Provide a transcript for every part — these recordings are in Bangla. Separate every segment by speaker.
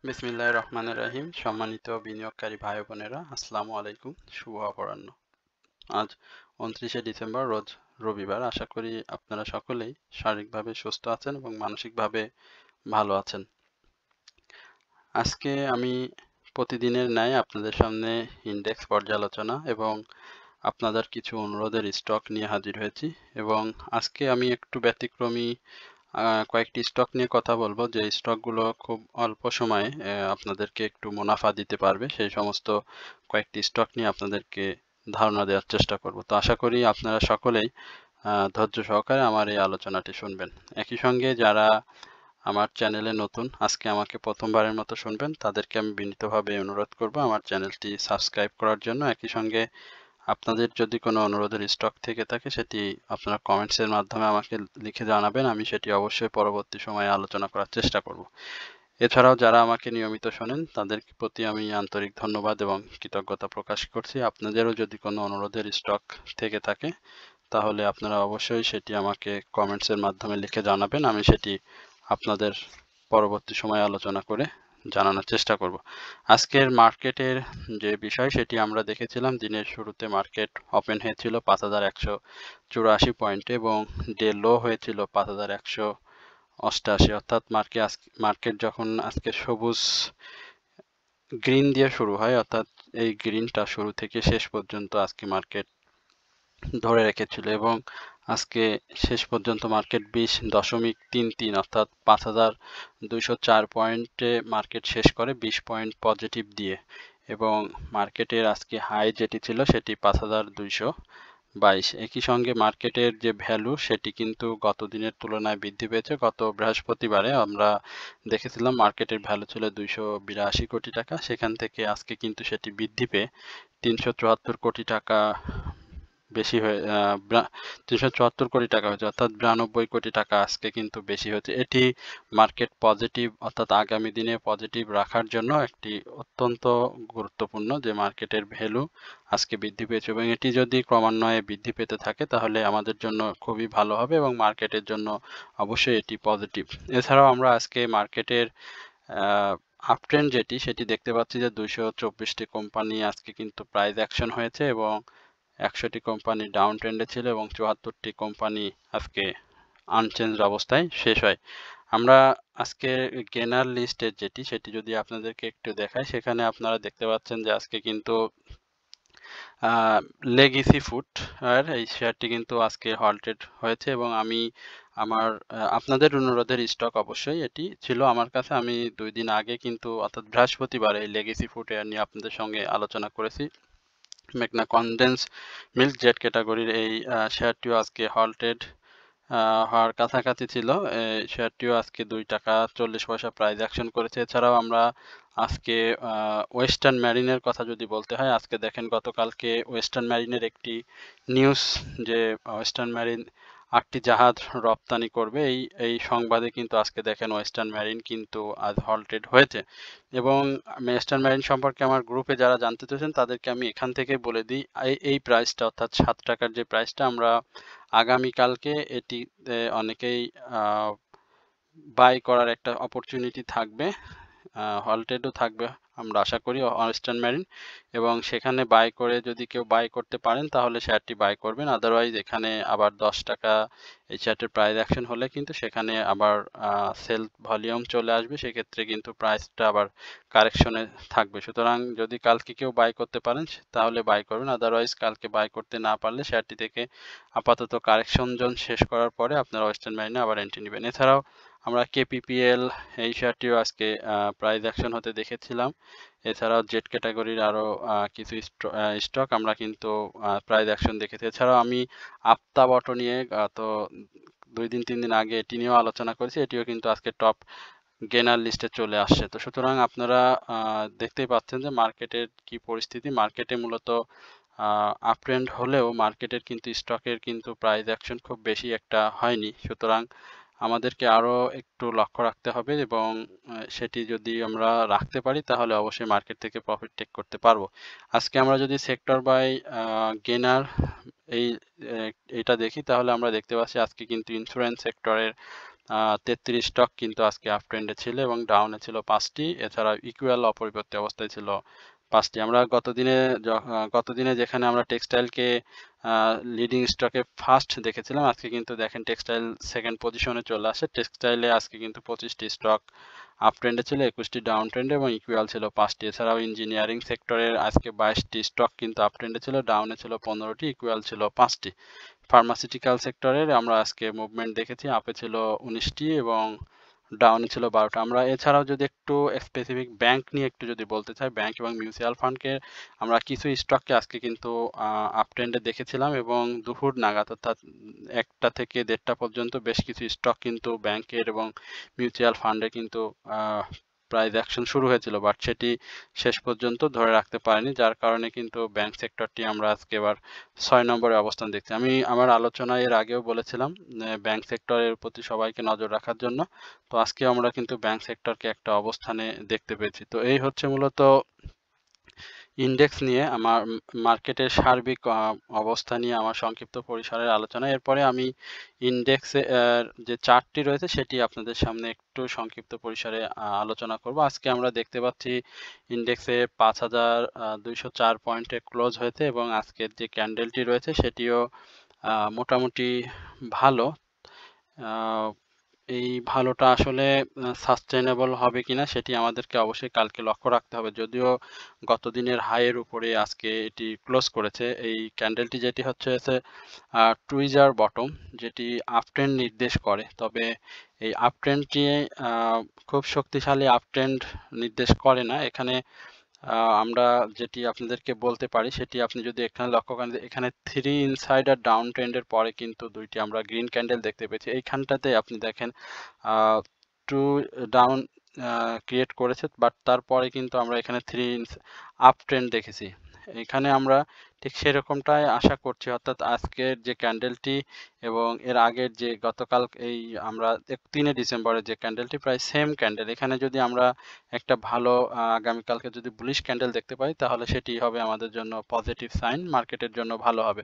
Speaker 1: বিসমিল্লাহির রহমানির রহিম। সম্মানিত বিনিয়োগকারী ভাই বোনেরা, আসসালামু আলাইকুম। শুভ অপরাহ্ন। আজ 29শে ডিসেম্বর, রোজ রবিবার। আশা করি আপনারা সকলেই শারীরিকভাবে সুস্থ আছেন এবং মানসিকভাবে ভালো আছেন। আজকে আমি প্রতিদিনের ন্যায় আপনাদের সামনে ইন্ডেক্স পর্যালোচনা এবং আপনাদের কিছু অনুরোধের স্টক নিয়ে হাজির হয়েছি এবং আজকে আমি একটু ব্যতিক্রমী কয়েকটি স্টক নিয়ে কথা বলবো, যে স্টকগুলো খুব অল্প সময়ে আপনাদেরকে একটু মুনাফা দিতে পারবে। সেই সমস্ত কয়েকটি স্টক নিয়ে আপনাদেরকে ধারণা দেওয়ার চেষ্টা করব। তো আশা করি আপনারা সকলেই ধৈর্য সহকারে আমার এই আলোচনাটি শুনবেন। একই সঙ্গে যারা আমার চ্যানেলে নতুন, আজকে আমাকে প্রথমবারের মতো শুনবেন, তাদেরকে আমি বিনীতভাবে অনুরোধ করব আমার চ্যানেলটি সাবস্ক্রাইব করার জন্য। একই সঙ্গে আপনাদের যদি কোনো অনুরোধের স্টক থেকে থাকে, সেটি আপনারা কমেন্টসের মাধ্যমে আমাকে লিখে জানাবেন। আমি সেটি অবশ্যই পরবর্তী সময়ে আলোচনা করার চেষ্টা করব। এছাড়াও যারা আমাকে নিয়মিত শোনেন, তাদের প্রতি আমি আন্তরিক ধন্যবাদ এবং কৃতজ্ঞতা প্রকাশ করছি। আপনাদেরও যদি কোনো অনুরোধের স্টক থেকে থাকে, তাহলে আপনারা অবশ্যই সেটি আমাকে কমেন্টসের মাধ্যমে লিখে জানাবেন। আমি সেটি আপনাদের পরবর্তী সময়ে আলোচনা করে জানানোর চেষ্টা করব। আজকের মার্কেটের যে বিষয়, সেটি আমরা দেখেছিলাম দিনের শুরুতে মার্কেট ওপেন হয়েছিল 5184 পয়েন্টে এবং ডে লো হয়েছিল 5188। অর্থাৎ মার্কেট যখন আজকে সবুজ গ্রিন দিয়ে শুরু হয়, অর্থাৎ এই গ্রিনটা শুরু থেকে শেষ পর্যন্ত আজকে মার্কেট ধরে রেখেছিল এবং আজকে শেষ পর্যন্ত মার্কেট 20.33 অর্থাৎ 5204 পয়েন্টে মার্কেট শেষ করে 20 পয়েন্ট পজিটিভ দিয়ে, এবং মার্কেটের আজকে হাই যেটি ছিল সেটি 5222। একই সঙ্গে মার্কেটের যে ভ্যালু, সেটি কিন্তু গত দিনের তুলনায় বৃদ্ধি পেয়েছে। গত বৃহস্পতিবারে আমরা দেখেছিলাম মার্কেটের ভ্যালু ছিল 282 কোটি টাকা, সেখান থেকে আজকে কিন্তু সেটি বৃদ্ধি পেয়ে 374 কোটি টাকা বেশি হয়ে 374 কোটি টাকা হয়েছে, অর্থাৎ 92 কোটি টাকা আজকে কিন্তু বেশি হচ্ছে। এটি মার্কেট পজিটিভ, অর্থাৎ আগামী দিনে পজিটিভ রাখার জন্য একটি অত্যন্ত গুরুত্বপূর্ণ, যে মার্কেটের ভ্যালু আজকে বৃদ্ধি পেয়েছে এবং এটি যদি ক্রমান্বয়ে বৃদ্ধি পেতে থাকে তাহলে আমাদের জন্য খুবই ভালো হবে এবং মার্কেটের জন্য অবশ্যই এটি পজিটিভ। এছাড়াও আমরা আজকে মার্কেটের আপট্রেন্ড সেটি দেখতে পাচ্ছি যে 224টি কোম্পানি আজকে কিন্তু প্রাইস অ্যাকশন হয়েছে এবং 100টি কোম্পানি ডাউন ট্রেন্ডে ছিল এবং 74টি কোম্পানি আজকে আনচেঞ্জড অবস্থায় শেষ হয়। আমরা আজকে গেনার লিস্টের সেটি যদি আপনাদেরকে একটু দেখাই, সেখানে আপনারা দেখতে পাচ্ছেন যে আজকে কিন্তু লেগেসি ফুড আর এই শেয়ারটি কিন্তু আজকে হল্টেড হয়েছে এবং আমি আপনাদের অনুরোধের স্টক অবশ্যই এটি ছিল আমার কাছে। আমি 2 দিন আগে কিন্তু, অর্থাৎ বৃহস্পতিবার, এই লেগেসি ফুড নিয়ে আপনাদের সঙ্গে আলোচনা করেছি। মেঘনা কনডেন্স মিল্ক জেট ক্যাটাগরির এই শেয়ারটিও আজকে হল্টেড হওয়ার কাছাকাছি ছিল। শেয়ারটিও আজকে 2 টাকা 40 পয়সা প্রাইস অ্যাকশন করেছে। এছাড়াও আমরা আজকে ওয়েস্টার্ন মেরিনের কথা যদি বলতে হয়, আজকে দেখেন গতকালকে ওয়েস্টার্ন মেরিনের একটি নিউজ, যে ওয়েস্টার্ন মেরিন 8টি জাহাজ রপ্তানি করবে, এই সংবাদে কিন্তু আজকে দেখেন ওয়েস্টার্ন মেরিন কিন্তু আজ হল্টেড হয়েছে। এবং ওয়েস্টার্ন মেরিন সম্পর্কে আমার গ্রুপে যারা জানতে চাইছেন তাদেরকে আমি এখান থেকে বলে দিই, এই প্রাইসটা, অর্থাৎ 7 টাকার যে প্রাইসটা, আমরা আগামীকালকে এটিতে অনেকেই বাই করার একটা অপরচুনিটি থাকবে, হল্টেডও থাকবে আমরা আশা করি ওয়েস্টার্ন মেরিন, এবং সেখানে বাই করে যদি কেউ বাই করতে পারেন তাহলে শেয়ারটি বাই করবেন। আদারওয়াইজ এখানে আবার 10 টাকা এই শেয়ারটির প্রাইস অ্যাকশন হলে কিন্তু সেখানে আবার সেল ভলিউম চলে আসবে, সেক্ষেত্রে কিন্তু প্রাইসটা আবার কারেকশনে থাকবে। সুতরাং যদি কালকে কেউ বাই করতে পারেন তাহলে বাই করবেন, আদারওয়াইজ কালকে বাই করতে না পারলে শেয়ারটি থেকে আপাতত কারেকশন জোন শেষ করার পরে আপনারা ওয়েস্টার্ন মেরিনে আবার এন্ট্রি নেবেন। এছাড়াও আমরা কেপিপিএল এই শেয়ারটিও আজকে প্রাইস অ্যাকশন হতে দেখেছিলাম। এছাড়াও জেট ক্যাটাগরির আরও কিছু স্টক আমরা কিন্তু প্রাইস অ্যাকশন দেখেছি। এছাড়াও আমি আফতাব অটো নিয়ে গত 2-3 দিন আগে এটি নিয়েও আলোচনা করেছি, এটিও কিন্তু আজকে টপ গেনার লিস্টে চলে আসছে। তো সুতরাং আপনারা দেখতেই পাচ্ছেন যে মার্কেটের কি পরিস্থিতি। মার্কেটে মূলত আপট্রেন্ড হলেও মার্কেটের কিন্তু স্টকের কিন্তু প্রাইস অ্যাকশন খুব বেশি একটা হয়নি। সুতরাং আমাদেরকে আরও একটু লক্ষ্য রাখতে হবে এবং সেটি যদি আমরা রাখতে পারি তাহলে অবশ্যই মার্কেট থেকে প্রফিট টেক করতে পারবো। আজকে আমরা যদি সেক্টর বাই গেনার এটা দেখি তাহলে আমরা দেখতে পাচ্ছি আজকে কিন্তু ইন্স্যুরেন্স সেক্টরের 33 স্টক কিন্তু আজকে আপ ট্রেন্ডে ছিল এবং ডাউনে ছিল 5টি, এছাড়া ইকুয়াল অপরিবর্তিত অবস্থায় ছিল 5টি। আমরা গতদিনে যেখানে আমরা টেক্সটাইলকে লিডিং স্টকে ফার্স্ট দেখেছিলাম, আজকে কিন্তু দেখেন টেক্সটাইল সেকেন্ড পজিশনে চলে আসে। টেক্সটাইলে আজকে কিন্তু 25টি স্টক আপ ট্রেন্ডে ছিল, 21টি ডাউন ট্রেন্ডে এবং ইকুয়াল ছিল 5টি। এছাড়াও ইঞ্জিনিয়ারিং সেক্টরের আজকে 22টি স্টক কিন্তু আপ ট্রেন্ডে ছিল, ডাউনে ছিল 15টি, ইকুয়াল ছিল 5টি। ফার্মাসিউটিক্যাল সেক্টরের আমরা আজকে মুভমেন্ট দেখেছি, আপে ছিল 19টি এবং ডাউনে ছিল 12টা। আমরা এছাড়াও যদি একটু স্পেসিফিক ব্যাংক নিয়ে একটু যদি বলতে চাই, ব্যাংক এবং মিউচুয়াল ফান্ডকে আমরা কিছু স্টককে আজকে কিন্তু আপ ট্রেন্ডে দেখেছিলাম এবং দুপুর নাগাদ অর্থাৎ 1টা থেকে 1:30টা পর্যন্ত বেশ কিছু স্টক কিন্তু ব্যাংকের এবং মিউচুয়াল ফান্ডে কিন্তু প্রাইস অ্যাকশন শুরু হয়েছিল, বাট সেটি শেষ পর্যন্ত ধরে রাখতে পারেনি, যার কারণে কিন্তু ব্যাংক সেক্টরটি আমরা আজকে এবার 6 নম্বরে অবস্থান দেখছি। আমি আমার আলোচনায় এর আগেও বলেছিলাম ব্যাংক সেক্টরের প্রতি সবাইকে নজর রাখার জন্য। তো আজকে আমরা কিন্তু ব্যাংক সেক্টরকে একটা অবস্থানে দেখতে পেয়েছি। তো এই হচ্ছে মূলত ইন্ডেক্স নিয়ে আমার মার্কেটের সার্বিক অবস্থা নিয়ে আমার সংক্ষিপ্ত পরিসরের আলোচনা। এরপরে আমি ইন্ডেক্সে যে চার্টটি রয়েছে সেটি আপনাদের সামনে একটু সংক্ষিপ্ত পরিসরে আলোচনা করব। আজকে আমরা দেখতে পাচ্ছি ইন্ডেক্সে 5204 পয়েন্টে ক্লোজ হয়েছে এবং আজকের যে ক্যান্ডেলটি রয়েছে সেটিও মোটামুটি ভালো। এই ভালোটা আসলে সাস্টেনেবল হবে কিনা সেটি আমাদেরকে অবশ্যই কালকে লক্ষ্য রাখতে হবে। যদিও গত দিনের হাইয়ের উপরে আজকে এটি ক্লোজ করেছে। এই ক্যান্ডেলটি যেটি হচ্ছে টুইজার বটম, যেটি আপট্রেন্ড নির্দেশ করে। তবে এই আপট্রেন্ডটি খুব শক্তিশালী আপট্রেন্ড নির্দেশ করে না। এখানে আমরা যেটি আপনাদেরকে বলতে পারি সেটি আপনি যদি এখানে লক্ষ্য করেন, এখানে 3 ইনসাইডার ডাউন ট্রেন্ডের পরে কিন্তু দুইটি আমরা গ্রিন ক্যান্ডেল দেখতে পেয়েছি। এইখানটাতে আপনি দেখেন 2 ডাউন ক্রিয়েট করেছে, বাট তারপরে কিন্তু আমরা এখানে 3 আপ ট্রেন্ড দেখেছি। এখানে আমরা ঠিক সেরকমটাই আশা করছি, অর্থাৎ আজকের যে ক্যান্ডেলটি এবং এর আগের যে গতকাল এই আমরা 3 ডিসেম্বরের যে ক্যান্ডেলটি প্রায় সেম ক্যান্ডেল। এখানে যদি আমরা একটা ভালো আগামীকালকে যদি বুলিশ ক্যান্ডেল দেখতে পাই তাহলে সেটি হবে আমাদের জন্য পজিটিভ সাইন, মার্কেটের জন্য ভালো হবে।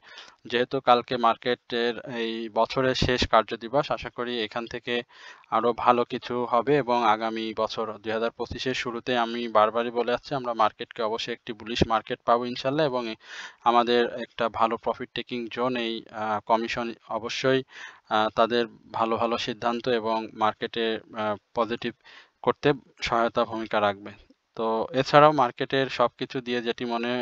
Speaker 1: যেহেতু কালকে মার্কেটের এই বছরের শেষ কার্যদিবস, আশা করি এখান থেকে আরো ভালো কিছু হবে এবং আগামী বছর 2025-এর শুরুতে আমি বারবারই বলে যাচ্ছি আমরা মার্কেটকে অবশ্যই একটি বুলিশ মার্কেট পাবো ইনশাল্লাহ, এবং আমাদের একটা ভালো প্রফিট টেকিং জোন এই কমিশন অবশ্যই তাদের ভালো ভালো সিদ্ধান্ত এবং মার্কেটে পজিটিভ করতে সহায়তা ভূমিকা রাখবে। তো এছাড়াও মার্কেটের সবকিছু দিয়ে যেটি মনে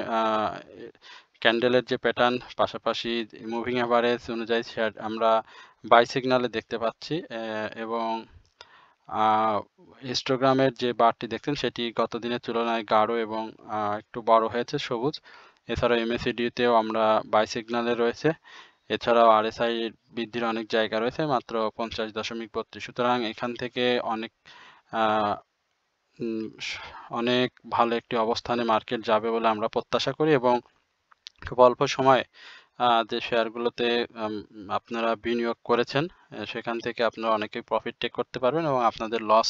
Speaker 1: ক্যান্ডেলের যে প্যাটার্ন, পাশাপাশি মুভিং অ্যাভারেজ অনুযায়ী আমরা বাই সিগনালে দেখতে পাচ্ছি এবং হিস্টোগ্রামের যে বারটি দেখছেন সেটি গত দিনের তুলনায় গাঢ় এবং একটু বড় হয়েছে সবুজ। এছাড়াও এমএসিডিতেও আমরা বাই সিগনালে রয়েছে। এছাড়াও আরএসআই বৃদ্ধির অনেক জায়গা রয়েছে, মাত্র 50.32। সুতরাং এখান থেকে অনেক ভালো একটি অবস্থানে মার্কেট যাবে বলে আমরা প্রত্যাশা করি এবং খুব অল্প সময়ে যে শেয়ারগুলোতে আপনারা বিনিয়োগ করেছেন সেখান থেকে আপনারা অনেকেই প্রফিট টেক করতে পারবেন এবং আপনাদের লস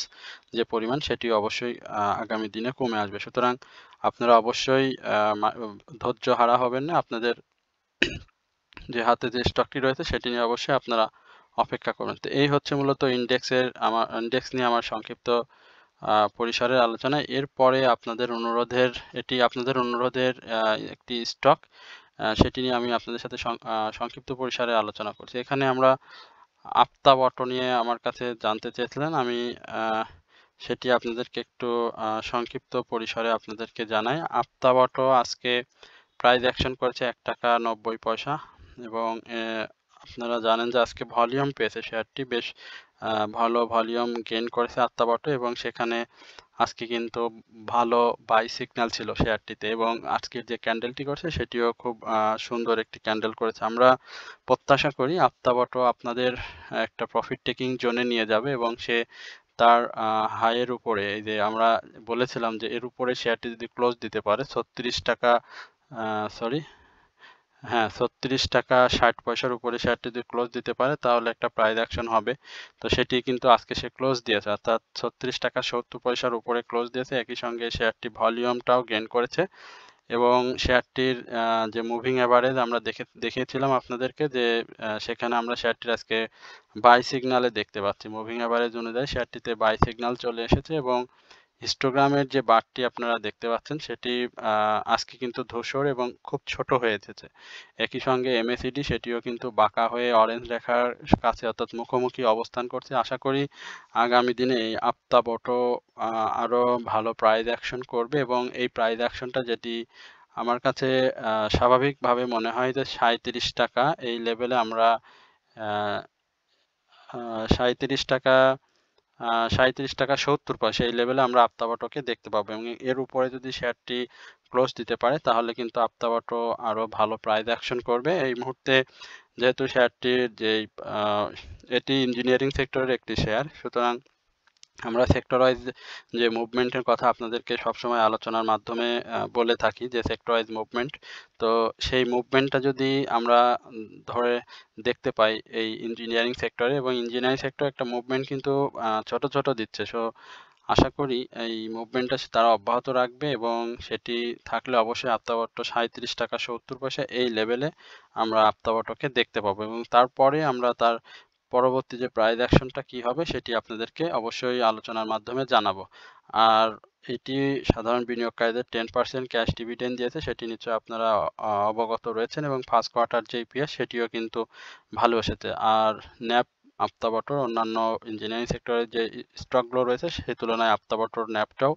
Speaker 1: যে পরিমাণ সেটি অবশ্যই আগামী দিনে কমে আসবে। সুতরাং আপনারা অবশ্যই ধৈর্য হারা হবেন না। আপনাদের যে হাতে যে স্টকটি রয়েছে সেটি নিয়ে অবশ্যই আপনারা অপেক্ষা করবেন। তো এই হচ্ছে মূলত ইন্ডেক্স নিয়ে আমার সংক্ষিপ্ত পরিসরের আলোচনা। এরপরে এটি আপনাদের অনুরোধের একটি স্টক, সেটি নিয়ে আমি আপনাদের সাথে সংক্ষিপ্ত পরিসরে আলোচনা করছি। এখানে আমরা আফতাব অটো নিয়ে আমার কাছে জানতে চেয়েছিলেন, আমি সেটি আপনাদেরকে একটু সংক্ষিপ্ত পরিসরে আপনাদেরকে জানাই। আফতাব অটো আজকে প্রাইস অ্যাকশন করেছে 1 টাকা 90 পয়সা এবং আপনারা জানেন যে আজকে ভলিউম পেয়েছে শেয়ারটি, বেশ ভালো ভলিউম গেইন করেছে আফতাব অটো এবং সেখানে আজকে কিন্তু ভালো বাই সিগন্যাল ছিল শেয়ারটিতে এবং আজকের যে ক্যান্ডেলটি করেছে সেটিও খুব সুন্দর একটি ক্যান্ডেল করেছে। আমরা প্রত্যাশা করি আফতাব অটো আপনাদের একটা প্রফিট টেকিং জোনে নিয়ে যাবে এবং সে তার হাইয়ের উপরে, এই যে আমরা বলেছিলাম যে এর উপরে শেয়ারটি যদি ক্লোজ দিতে পারে 36 টাকা, সরি হ্যাঁ 36 টাকা 60 পয়সার উপরে শেয়ারটি যদি ক্লোজ দিতে পারে তাহলে একটা প্রাইস অ্যাকশন হবে। তো সেটি কিন্তু আজকে সে ক্লোজ দিয়েছে, অর্থাৎ 36 টাকা 70 পয়সার উপরে ক্লোজ দিয়েছে। একই সঙ্গে শেয়ারটি ভলিউমটাও গেইন করেছে এবং শেয়ারটির যে মুভিং এভারেজ আমরা দেখিয়েছিলাম আপনাদেরকে যে সেখানে আমরা শেয়ারটির আজকে বাই সিগনালে দেখতে পাচ্ছি। মুভিং এভারেজ অনুযায়ী শেয়ারটিতে বাই সিগনাল চলে এসেছে এবং হিস্টোগ্রামের যে বারটি আপনারা দেখতে পাচ্ছেন সেটি আজকে কিন্তু ধূসর এবং খুব ছোট হয়ে এসেছে। একই সঙ্গে MACD সেটিও কিন্তু বাঁকা হয়ে অরেঞ্জ রেখার কাছে অর্থাৎ মুখোমুখি অবস্থান করছে। আশা করি আগামী দিনে এই আফতাব অটো আরো ভালো প্রাইস অ্যাকশন করবে এবং এই প্রাইস অ্যাকশনটা যেটি আমার কাছে স্বাভাবিকভাবে মনে হয় যে ৩৭ টাকা এই লেভেলে আমরা ৩৭ টাকা ৩৭ টাকা ৭০ পয়সা এই লেভেলে আমরা আফতাব অটোকে দেখতে পাবো এবং এর উপরে যদি শেয়ারটি ক্লোজ দিতে পারে তাহলে কিন্তু আফতাব অটো আরো ভালো প্রাইস অ্যাকশন করবে। এই মুহূর্তে যেহেতু শেয়ারটির যেই এটি ইঞ্জিনিয়ারিং সেক্টরের একটি শেয়ার, সুতরাং আমরা সেক্টর ওয়াইজ যে মুভমেন্টের কথা আপনাদেরকে সবসময় আলোচনার মাধ্যমে বলে থাকি যে সেক্টর ওয়াইজ মুভমেন্ট। তো সেই মুভমেন্টটা যদি আমরা ধরে দেখতে পাই এই ইঞ্জিনিয়ারিং সেক্টরে, এবং ইঞ্জিনিয়ারিং সেক্টর একটা মুভমেন্ট কিন্তু ছোট ছোট দিচ্ছে। সো আশা করি এই মুভমেন্টটা তারা অব্যাহত রাখবে এবং সেটি থাকলে অবশ্যই আফতাব অটো ৩৭ টাকা ৭০ পয়সা এই লেভেলে আমরা আফতাব অটোকে দেখতে পাবো এবং তারপরে আমরা তার পরবর্তী যে প্রাইস অ্যাকশনটা কি হবে সেটি আপনাদেরকে অবশ্যই আলোচনার মাধ্যমে জানাবো। আর এটি সাধারণ বিনিয়োগকারীদের 10% ক্যাশ ডিভিডেন্ড দিয়েছে, সেটি নিশ্চয়ই আপনারা অবগত রয়েছেন এবং ফার্স্ট কোয়ার্টার যে ইপিএস সেটিও কিন্তু ভালো এসেছে। আর ন্যাপ আফতাব অটোর অন্যান্য ইঞ্জিনিয়ারিং সেক্টরের যে স্টকগুলো রয়েছে সেই তুলনায় আফতাব অটোর ন্যাপটাও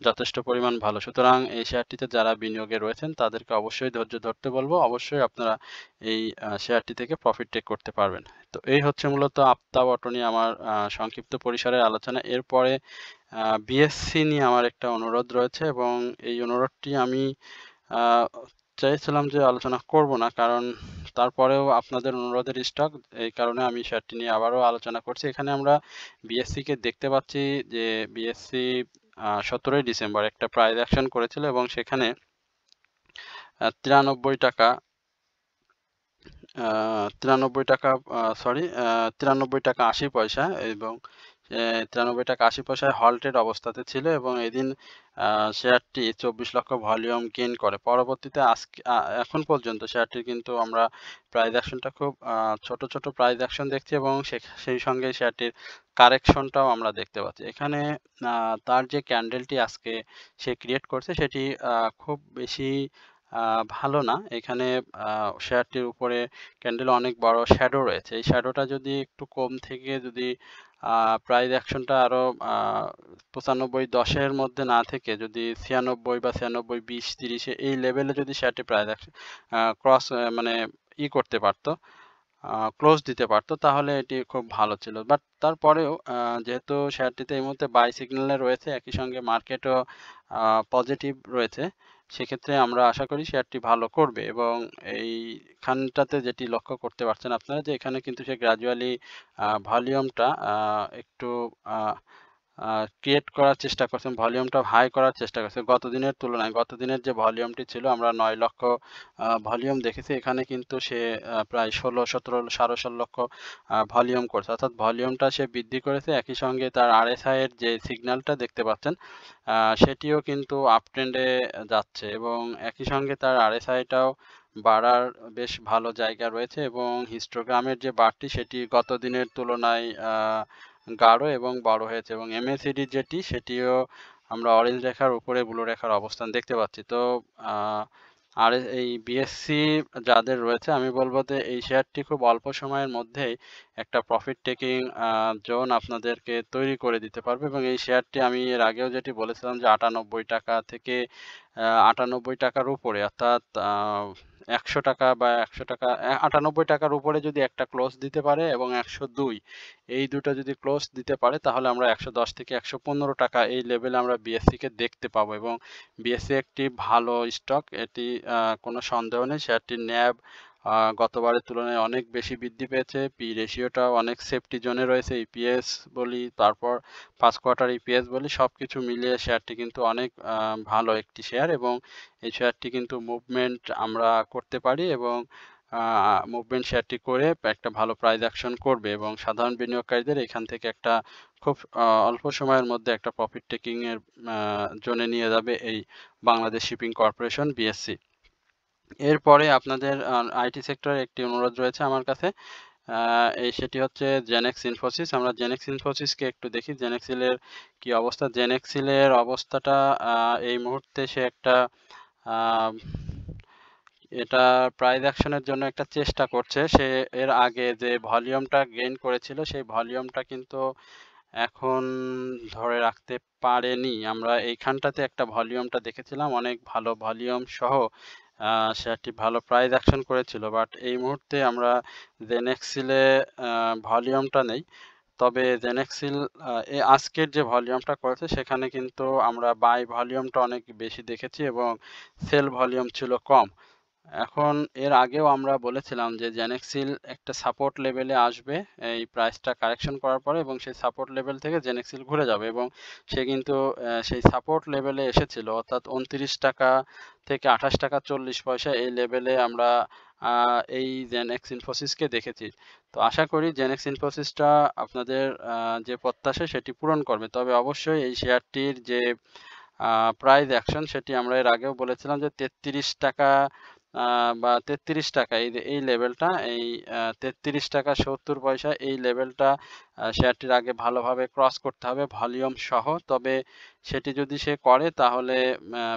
Speaker 1: যথেষ্ট পরিমাণ ভালো। সুতরাং এই শেয়ারটিতে যারা বিনিয়োগে রয়েছেন তাদেরকে অবশ্যই ধৈর্য ধরতে বলবো। অবশ্যই আপনারা এই শেয়ারটি থেকে প্রফিট টেক করতে পারবেন। তো এই হচ্ছে মূলত আফতাব অটো নিয়ে আমার সংক্ষিপ্ত পরিসরের আলোচনা। এরপরে বিএসসি নিয়ে আমার একটা অনুরোধ রয়েছে এবং এই অনুরোধটি আমি চাইছিলাম যে আলোচনা করব না, কারণ তারপরেও আপনাদের অনুরোধের স্টক, এই কারণে আমি শেয়ারটি নিয়ে আবারও আলোচনা করছি। এখানে আমরা বিএসসি কে দেখতে পাচ্ছি যে বিএসসি 17ই ডিসেম্বর একটা প্রাইস অ্যাকশন করেছিল এবং সেখানে 93 টাকা 93 টাকা 80 পয়সা এবং 93 টাকা 80 পয়সায় হল্টেড অবস্থাতে ছিল এবং এদিন শেয়ারটি 24 লক্ষ ভলিউম গেইন করে। পরবর্তীতে আজকে এখন পর্যন্ত শেয়ারটির কিন্তু আমরা প্রাইস অ্যাকশনটা খুব ছোট ছোট প্রাইস অ্যাকশন দেখছি এবং সেই সঙ্গে শেয়ারটির কারেকশনটাও আমরা দেখতে পাচ্ছি। এখানে তার যে ক্যান্ডেলটি আজকে সে ক্রিয়েট করছে সেটি খুব বেশি ভালো না। এখানে শেয়ারটির উপরে ক্যান্ডেলে অনেক বড় শ্যাডো রয়েছে। এই শ্যাডোটা যদি একটু কম থেকে যদি প্রাইস অ্যাকশনটা আরো 95-10 এর মধ্যে না থেকে যদি 96 বা 96-20-30 এই লেভেলে যদি শেয়ারটি প্রাইস অ্যাকশন ক্রস মানে করতে পারতো, ক্লোজ দিতে পারতো, তাহলে এটি খুব ভালো ছিল। বাট তারপরেও যেহেতু শেয়ারটিতে এই মুহূর্তে বাই সিগন্যালে রয়েছে, একই সঙ্গে মার্কেটও পজিটিভ রয়েছে, সেক্ষেত্রে আমরা আশা করি শেয়ারটি ভালো করবে এবং এইখানটাতে যেটি লক্ষ্য করতে পারছেন আপনারা যে এখানে কিন্তু সে গ্র্যাজুয়ালি ভলিউমটা একটু ক্রিয়েট করার চেষ্টা করছেন, ভলিউমটা হাই করার চেষ্টা করছে গত দিনের তুলনায়। গত দিনের যে ভলিউমটি ছিল আমরা 9 লক্ষ ভলিউম দেখেছি, এখানে কিন্তু সে প্রায় 16-17 16.5 লক্ষ ভলিউম করছে, অর্থাৎ ভলিউমটা সে বৃদ্ধি করেছে। একই সঙ্গে তার RSI এর যে সিগন্যালটা দেখতে পাচ্ছেন সেটিও কিন্তু আপ ট্রেন্ডে যাচ্ছে এবং একই সঙ্গে তার RSIটাও বাড়ার বেশ ভালো জায়গা রয়েছে এবং হিস্টোগ্রামের যে বারটি সেটি গত দিনের তুলনায় গাঢ় এবং বড় হয়েছে এবং MACD যেটি সেটিও আমরা অরেঞ্জ রেখার উপরে ব্লু রেখার অবস্থান দেখতে পাচ্ছি। তো আর এই বিএসসি যাদের রয়েছে আমি বলবো যে এই শেয়ারটি খুব অল্প সময়ের মধ্যেই একটা প্রফিট টেকিং জোন আপনাদেরকে তৈরি করে দিতে পারবে এবং এই শেয়ারটি আমি এর আগেও যেটি বলেছিলাম যে 98 টাকা থেকে 98 টাকার উপরে, অর্থাৎ 100 টাকা বা 100 টাকা 98 টাকার উপরে যদি একটা ক্লোজ দিতে পারে এবং 102 এই দুটো যদি ক্লোজ দিতে পারে তাহলে আমরা 110 থেকে 115 টাকা এই লেভেলে আমরা বিএসসি কে দেখতে পাবো এবং বিএসসি একটি ভালো স্টক, এটি কোনো সন্দেহ নেই। শেয়ারটির ন্যাব গতবারের তুলনায় অনেক বেশি বৃদ্ধি পেয়েছে, পি রেশিওটাও অনেক সেফটি জোনে রয়েছে, ইপিএস বলি তারপর ফার্স্ট কোয়ার্টার ইপিএস বলি সবকিছু মিলিয়ে শেয়ারটি কিন্তু অনেক ভালো একটি শেয়ার এবং এই শেয়ারটি কিন্তু মুভমেন্ট আমরা করতে পারি এবং মুভমেন্ট শেয়ারটি করে একটা ভালো প্রাইস অ্যাকশন করবে এবং সাধারণ বিনিয়োগকারীদের এখান থেকে একটা খুব অল্প সময়ের মধ্যে একটা প্রফিট টেকিং এর জোনে নিয়ে যাবে এই বাংলাদেশ শিপিং কর্পোরেশন বিএসসি। এরপরে আপনাদের আইটি সেক্টরের একটি অনুরোধ রয়েছে আমার কাছে। সেটি হচ্ছে জেনেক্স ইনফোসিস। আমরা জেনেক্স ইনফোসিসকে একটু দেখি জেনেক্সিলের কি অবস্থা। জেনেক্সিলের অবস্থাটা এই মুহূর্তে সে একটা আ এটা প্রাইস অ্যাকশনের জন্য একটা চেষ্টা করছে। সে এর আগে যে ভলিউমটা গেইন করেছিল সেই ভলিউমটা কিন্তু এখন ধরে রাখতে পারেনি। আমরা এইখানটাতে একটা ভলিউমটা দেখেছিলাম অনেক ভালো ভলিউম সহ শেয়ারটি ভালো প্রাইস অ্যাকশন করেছিল। বাট এই মুহূর্তে আমরা জেনেক্সিলে ভলিউমটা নেই। তবে জেনেক্সিল আজকের যে ভলিউমটা করেছে সেখানে কিন্তু আমরা বাই ভলিউমটা অনেক বেশি দেখেছি এবং সেল ভলিউম ছিল কম। এখন এর আগেও আমরা বলেছিলাম যে জেনেক্সিল একটা সাপোর্ট লেভেলে আসবে এই প্রাইসটা কারেকশন করার পরে এবং সেই সাপোর্ট লেভেল থেকে জেনেক্সিল ঘুরে যাবে এবং সে কিন্তু সেই সাপোর্ট লেভেলে এসেছিল অর্থাৎ 29 টাকা থেকে 28 টাকা 40 পয়সা এই লেভেলে আমরা এই জেনেক্স ইনফোসিসকে দেখেছি। তো আশা করি জেনেক্স ইনফোসিসটা আপনাদের যে প্রত্যাশা সেটি পূরণ করবে। তবে অবশ্যই এই শেয়ারটির যে প্রাইস অ্যাকশন সেটি আমরা এর আগেও বলেছিলাম যে 33 টাকা বা 33 টাকা এই লেভেলটা এই 33 টাকা 70 পয়সা এই লেভেলটা শেয়ারটির আগে ভালোভাবে ক্রস করতে হবে ভলিউম সহ। তবে সেটি যদি সে করে তাহলে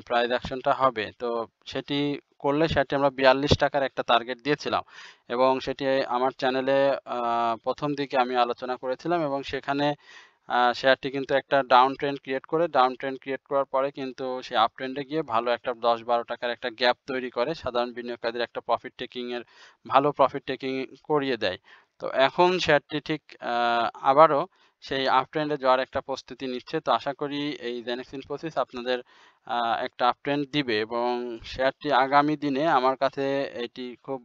Speaker 1: প্রাইস অ্যাকশনটা হবে। তো সেটি করলে শেয়ারটি আমরা 42 টাকার একটা টার্গেট দিয়েছিলাম এবং সেটি আমার চ্যানেলে ১ম দিকে আমি আলোচনা করেছিলাম এবং সেখানে শেয়ারটি কিন্তু একটা ডাউন ট্রেন্ড ক্রিয়েট করার পরে কিন্তু সে আপ ট্রেন্ডে গিয়ে ভালো একটা ১০-১২ টাকার একটা গ্যাপ তৈরি করে সাধারণ বিনিয়োগকারীদের একটা ভালো প্রফিট টেকিং করিয়ে দেয়। তো এখন শেয়ারটি ঠিক আবারও সেই আপ ট্রেন্ডে যাওয়ার একটা প্রস্তুতি নিচ্ছে। তো আশা করি এই জেনেক্স ইনফোসিস আপনাদের একটা আপ ট্রেন্ড দিবে এবং শেয়ারটি আগামী দিনে আমার কাছে এটি খুব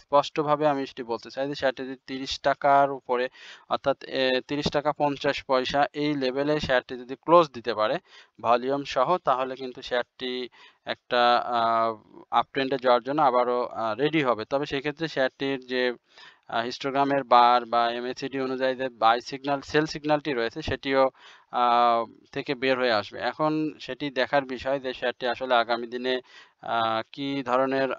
Speaker 1: স্পষ্টভাবে আমি সেটি বলতে চাই যে শেয়ারটি যদি ৩০ টাকার উপরে অর্থাৎ ৩০ টাকা ৫০ পয়সা এই লেভেলে শেয়ারটি যদি ক্লোজ দিতে পারে ভলিউম সহ তাহলে কিন্তু শেয়ারটি একটা আপ ট্রেন্ডে যাওয়ার জন্য আবারও রেডি হবে। তবে সেক্ষেত্রে শেয়ারটির যে হিস্টোগ্রামের বার বা এমএসিডি অনুযায়ী যে সেল সিগন্যালটি রয়েছে সেটিও থেকে বের হয়ে আসবে। এখন সেটি দেখার বিষয় যে শেয়ারটি আসলে আগামী দিনে কি ধরনের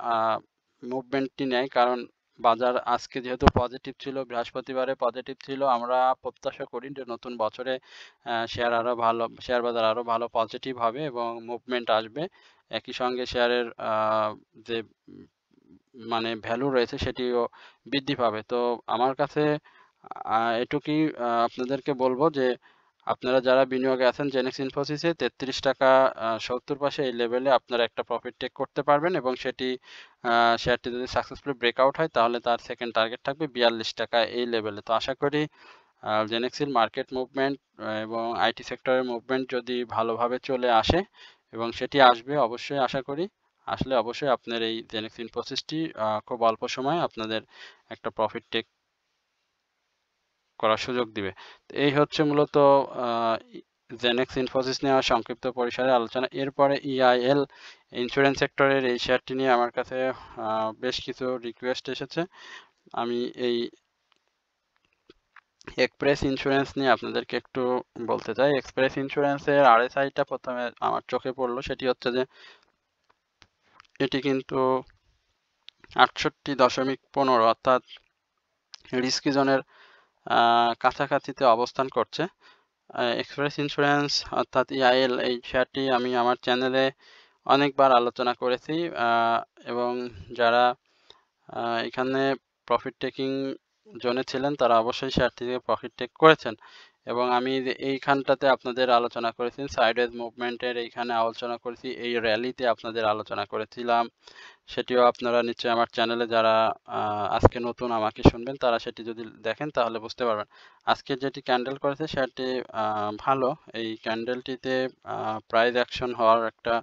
Speaker 1: মুভমেন্টটি নেয়। কারণ বাজার আজকে যেহেতু পজিটিভ ছিল, বৃহস্পতিবারে পজিটিভ ছিল। আমরা প্রত্যাশা করি যে নতুন বছরে শেয়ার বাজার আরো ভালো পজিটিভ হবে এবং মুভমেন্ট আসবে। একই সঙ্গে শেয়ারের যে মানে ভ্যালু রয়েছে সেটিও বৃদ্ধি পাবে। তো আমার কাছে এটুকুই আপনাদেরকে বলব যে আপনারা যারা বিনিয়োগে আছেন জেনেক্স ইনফোসিসে ৩৩ টাকা ৭০ পয়সা এই লেভেলে আপনারা একটা প্রফিট টেক করতে পারবেন এবং শেয়ারটি যদি সাকসেসফুলি ব্রেকআউট হয় তাহলে তার সেকেন্ড টার্গেট থাকবে ৪২ টাকা এই লেভেলে। তো আশা করি জেনেক্সির মার্কেট মুভমেন্ট এবং আইটি সেক্টরের মুভমেন্ট যদি ভালোভাবে চলে আসে এবং সেটি আসবে অবশ্যই আশা করি। আসলে অবশ্যই আপনার এই জেনেক্স ইনফোসিসটি খুব অল্প সময়ে আপনাদের একটা প্রফিট টেক করার সুযোগ দিবে। তো এই হচ্ছে মূলত জেনেক্স ইনফোসিস নিয়ে আমার সংক্ষিপ্ত পরিসরে আলোচনা। এরপরে ইআইএল ইন্স্যুরেন্স সেক্টরের এই শেয়ারটি নিয়ে আমার কাছে বেশ কিছু রিকোয়েস্ট এসেছে। আমি এই এক্সপ্রেস ইন্স্যুরেন্স নিয়ে আপনাদেরকে একটু বলতে চাই। এক্সপ্রেস ইন্স্যুরেন্সের আরএসআইটা প্রথমে আমার চোখে পড়লো সেটি হচ্ছে যে এটি কিন্তু ৬৮.১৫ অর্থাৎ রিস্কি জোনের কাছাকাছিতে অবস্থান করছে। এক্সপ্রেস ইন্স্যুরেন্স অর্থাৎ ইআইএল এই শেয়ারটি আমি আমার চ্যানেলে অনেকবার আলোচনা করেছি এবং যারা এখানে প্রফিট টেকিং জোনে ছিলেন তারা অবশ্যই শেয়ারটি থেকে প্রফিট টেক করেছেন এবং আমি এইখানটাতে আপনাদের আলোচনা করেছি সাইডওয়েজ মুভমেন্টের এইখানে আলোচনা করেছি এই র্যালিতে আপনাদের আলোচনা করেছিলাম সেটিও আপনারা নিশ্চয়ই আমার চ্যানেলে যারা আজকে নতুন আমাকে শুনবেন তারা সেটি যদি দেখেন তাহলে বুঝতে পারবেন। আজকে যেটি ক্যান্ডেল করেছে শেয়ারটি ভালো। এই ক্যান্ডেলটিতে প্রাইস অ্যাকশন হওয়ার একটা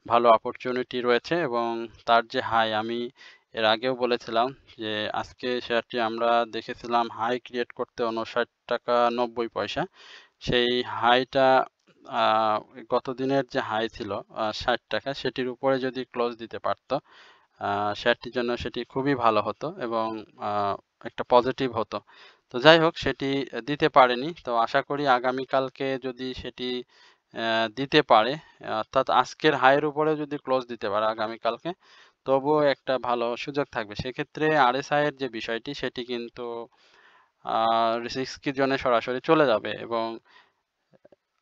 Speaker 1: ভালো অপরচুনিটি রয়েছে এবং তার যে হাই আমি এর আগেও বলেছিলাম যে আজকে শেয়ারটি আমরা দেখেছিলাম হাই ক্রিয়েট করতে ৫৯ টাকা ৯০ পয়সা। সেই হাইটা গত দিনের যে হাই ছিল ৬০ টাকা সেটির উপরে যদি ক্লোজ দিতে পারত শেয়ারটির জন্য সেটি খুবই ভালো হতো এবং একটা পজিটিভ হতো। তো যাই হোক সেটি দিতে পারেনি। তো আশা করি আগামীকালকে যদি সেটি দিতে পারে, অর্থাৎ আজকের হাইয়ের উপরে যদি ক্লোজ দিতে পারে আগামীকালকে, তবুও একটা ভালো সুযোগ থাকবে। সেক্ষেত্রে RSI এর যে বিষয়টি সেটি কিন্তু আ রিস্কি জোনে সরাসরি চলে যাবে এবং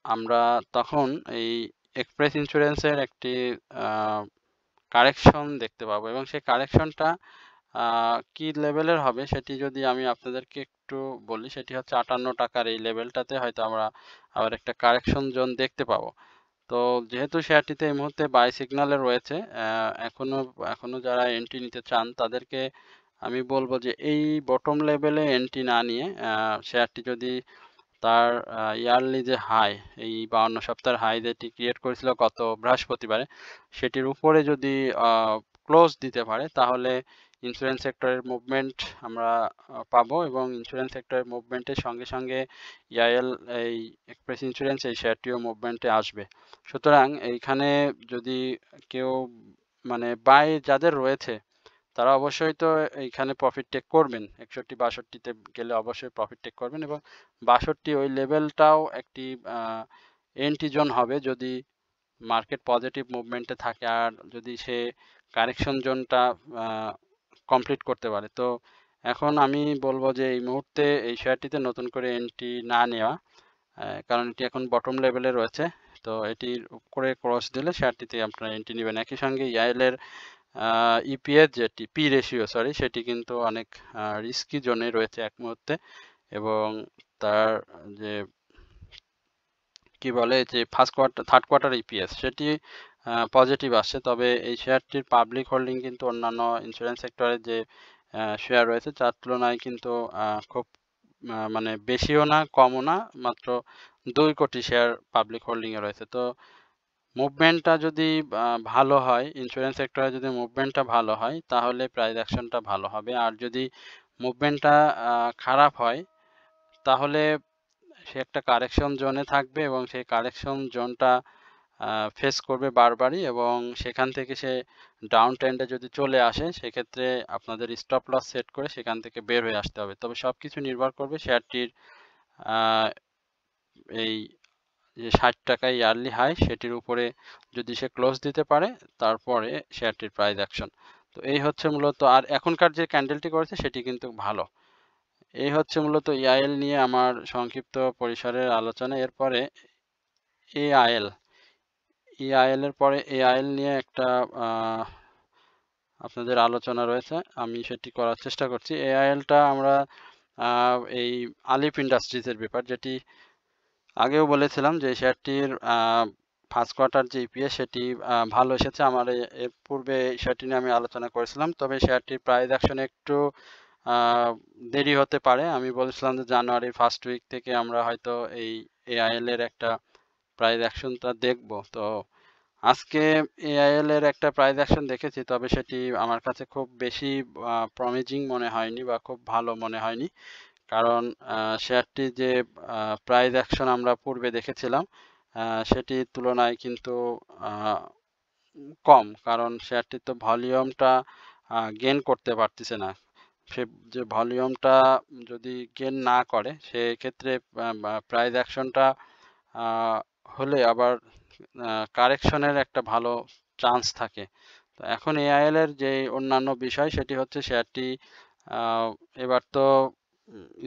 Speaker 1: আমরা তখন এই এক্সপ্রেস ইন্সুরেন্সের একটি আ কারেকশন দেখতে পাবো এবং সেই কারেকশনটা আ কি লেভেলের হবে সেটি যদি আমি আপনাদেরকে একটু বলি, সেটি হচ্ছে ৳৫৮ এই লেভেলটাতে হয়তো আমরা আবার একটা কারেকশন জোন দেখতে পাবো। তো যেহেতু শেয়ারটিতে এই মুহূর্তে বাই সিগন্যালে রয়েছে, এখনো এখনো যারা এন্ট্রি নিতে চান তাদেরকে আমি বলব যে এই বটম লেভেলে এন্ট্রি না নিয়ে শেয়ারটি যদি তার ইয়ারলি যে হাই, এই ৫২ সপ্তাহের হাই যেটি ক্রিয়েট করেছিল গত বৃহস্পতিবারে, সেটির উপরে যদি আ ক্লোজ দিতে পারে তাহলে ইন্স্যুরেন্স সেক্টরের মুভমেন্ট আমরা পাবো এবং ইন্স্যুরেন্স সেক্টরের মুভমেন্টের সঙ্গে, সঙ্গে EIL এই এক্সপ্রেস ইন্স্যুরেন্স এই শেয়ারটিও মুভমেন্টে আসবে। সুতরাং এইখানে যদি কেউ মানে বাই যাদের রয়েছে তারা অবশ্যই তো এইখানে প্রফিট টেক করবেন। ৬১-৬২ তে গেলে অবশ্যই প্রফিট টেক করবেন এবং ৬২ ওই লেভেলটাও একটি আ এন্ট্রি জোন হবে যদি মার্কেট পজিটিভ মুভমেন্টে থাকে আর যদি সে কারেকশন জোনটা আ কমপ্লিট করতে পারে। তো এখন আমি বলব যে এই মুহূর্তে এই শেয়ারটিতে নতুন করে এন্ট্রি না নেওয়া। কারণ এটি এখন বটম লেভেলে রয়েছে। তো এটির উপরে ক্রস দিলে শেয়ারটিতে আপনারা এন্ট্রি নিবেন। একই সঙ্গে EIL এর আ ইপিএস যেটি পি রেশিও সরি সেটি কিন্তু অনেক রিস্কি জোনে রয়েছে এক মুহূর্তে এবং তার যে কি বলে যে থার্ড কোয়ার্টার ইপিএস সেটি পজিটিভ আসছে। তবে এই শেয়ারটির পাবলিক হোল্ডিং কিন্তু অন্যান্য ইন্স্যুরেন্স সেক্টরের যে শেয়ার রয়েছে তার তুলনায় কিন্তু খুব মানে বেশিও না কমও না, মাত্র ২ কোটি শেয়ার পাবলিক হোল্ডিং এ রয়েছে। তো মুভমেন্টটা যদি ভালো হয়, ইন্স্যুরেন্স সেক্টরে যদি মুভমেন্টটা ভালো হয় তাহলে প্রাইস অ্যাকশনটা ভালো হবে। আর যদি মুভমেন্টটা খারাপ হয় তাহলে সে একটা কারেকশন জোনে থাকবে এবং সেই কারেকশন জোনটা ফেস করবে বারবারই এবং সেখান থেকে সে ডাউন ট্রেন্ডে যদি চলে আসে সেক্ষেত্রে আপনাদের স্টপ লস সেট করে সেখান থেকে বের হয়ে আসতে হবে। তবে সবকিছু নির্ভর করবে শেয়ারটির আ এই যে ৳৬০ ইয়ারলি হাই সেটির উপরে যদি সে ক্লোজ দিতে পারে তারপরে শেয়ারটির প্রাইস অ্যাকশন। তো এই হচ্ছে মূলত, আর এখনকার যে ক্যান্ডেলটি করেছে সেটি কিন্তু ভালো। এই হচ্ছে মূলত EIL নিয়ে আমার সংক্ষিপ্ত পরিসরের আলোচনা। এরপরে AIL, EIL এর পরে AIL নিয়ে একটা আপনাদের আলোচনা রয়েছে। আমি সেটি করার চেষ্টা করছি। AIL টা আমরা এই আলিফ ইন্ডাস্ট্রিজ এর ব্যাপার, যেটি আগেও বলেছিলাম যে শেয়ারটির ফার্স্ট কোয়ার্টার যে ইপিএস সেটি ভালো এসেছে। আমার এর পূর্বে এই শেয়ারটি নিয়ে আমি আলোচনা করেছিলাম। তবে শেয়ারটির প্রাইস অ্যাকশন একটু আ দেরি হতে পারে। আমি বলেছিলাম যে জানুয়ারির ফার্স্ট উইক থেকে আমরা হয়তো এই AIL এর একটা প্রাইস অ্যাকশনটা দেখব। তো আজকে AIL এর একটা প্রাইস অ্যাকশন দেখেছি, তবে সেটি আমার কাছে খুব বেশি প্রমিজিং মনে হয়নি বা খুব ভালো মনে হয়নি। কারণ শেয়ারটির যে প্রাইস অ্যাকশন আমরা পূর্বে দেখেছিলাম সেটির তুলনায় কিন্তু আ কম। কারণ শেয়ারটির তো ভলিউমটা গেইন করতে পারতেছে না। সে যে ভলিউমটা যদি গেইন না করে সেক্ষেত্রে প্রাইস অ্যাকশনটা আ হলে আবার কারেকশনের একটা ভালো চান্স থাকে। তো এখন AIL এর যে অন্যান্য বিষয় সেটি হচ্ছে শেয়ারটি আ এবার তো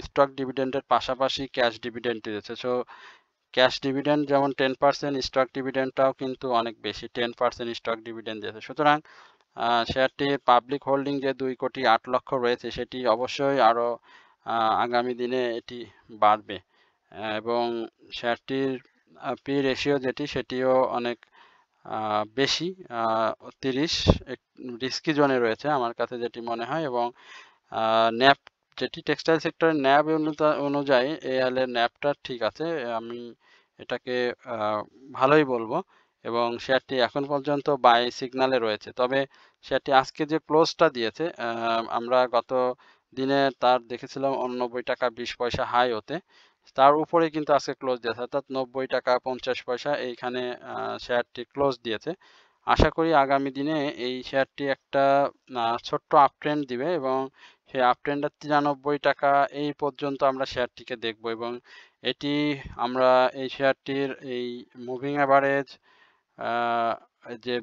Speaker 1: স্টক ডিভিডেন্ডের পাশাপাশি ক্যাশ ডিভিডেন্ড দিয়েছে। সো ক্যাশ ডিভিডেন্ড যেমন 10%, স্টক ডিভিডেন্ডটাও কিন্তু অনেক বেশি। 10% স্টক ডিভিডেন্ড দিয়েছে। সুতরাং শেয়ারটির পাবলিক হোল্ডিং যে ২,৮,০০,০০০ রয়েছে সেটি অবশ্যই আরো আগামী দিনে এটি বাড়বে। এবং শেয়ারটির পি রেশিও যেটি সেটিও অনেক বেশি, ৩০ রিস্কি জোনে রয়েছে আমার কাছে যেটি মনে হয় এবং ন্যাপ যেটি টেক্সটাইল সেক্টরের ন্যাব অনুযায়ী AIL এর ন্যাবটা ঠিক আছে। আমি এটাকে আ ভালোই বলবো এবং শেয়ারটি এখন পর্যন্ত বাই সিগন্যালে রয়েছে। তবে শেয়ারটি আজকে যে ক্লোজটা দিয়েছে, আমরা গত দিনে তার দেখেছিলাম ৳৮৯.২০ হাই হতে। তার উপরেই কিন্তু আজকে ক্লোজ দিয়েছে, অর্থাৎ ৳৯০.৫০ এইখানে শেয়ারটি ক্লোজ দিয়েছে। আশা করি আগামী দিনে এই শেয়ারটি একটা ছোট্ট আপট্রেন্ড দিবে এবং সেই আপট্রেন্ডটা 93 টাকা এই পর্যন্ত আমরা শেয়ারটিকে দেখব এবং এটি আমরা এই শেয়ারটির এই মুভিং অ্যাভারেজ যে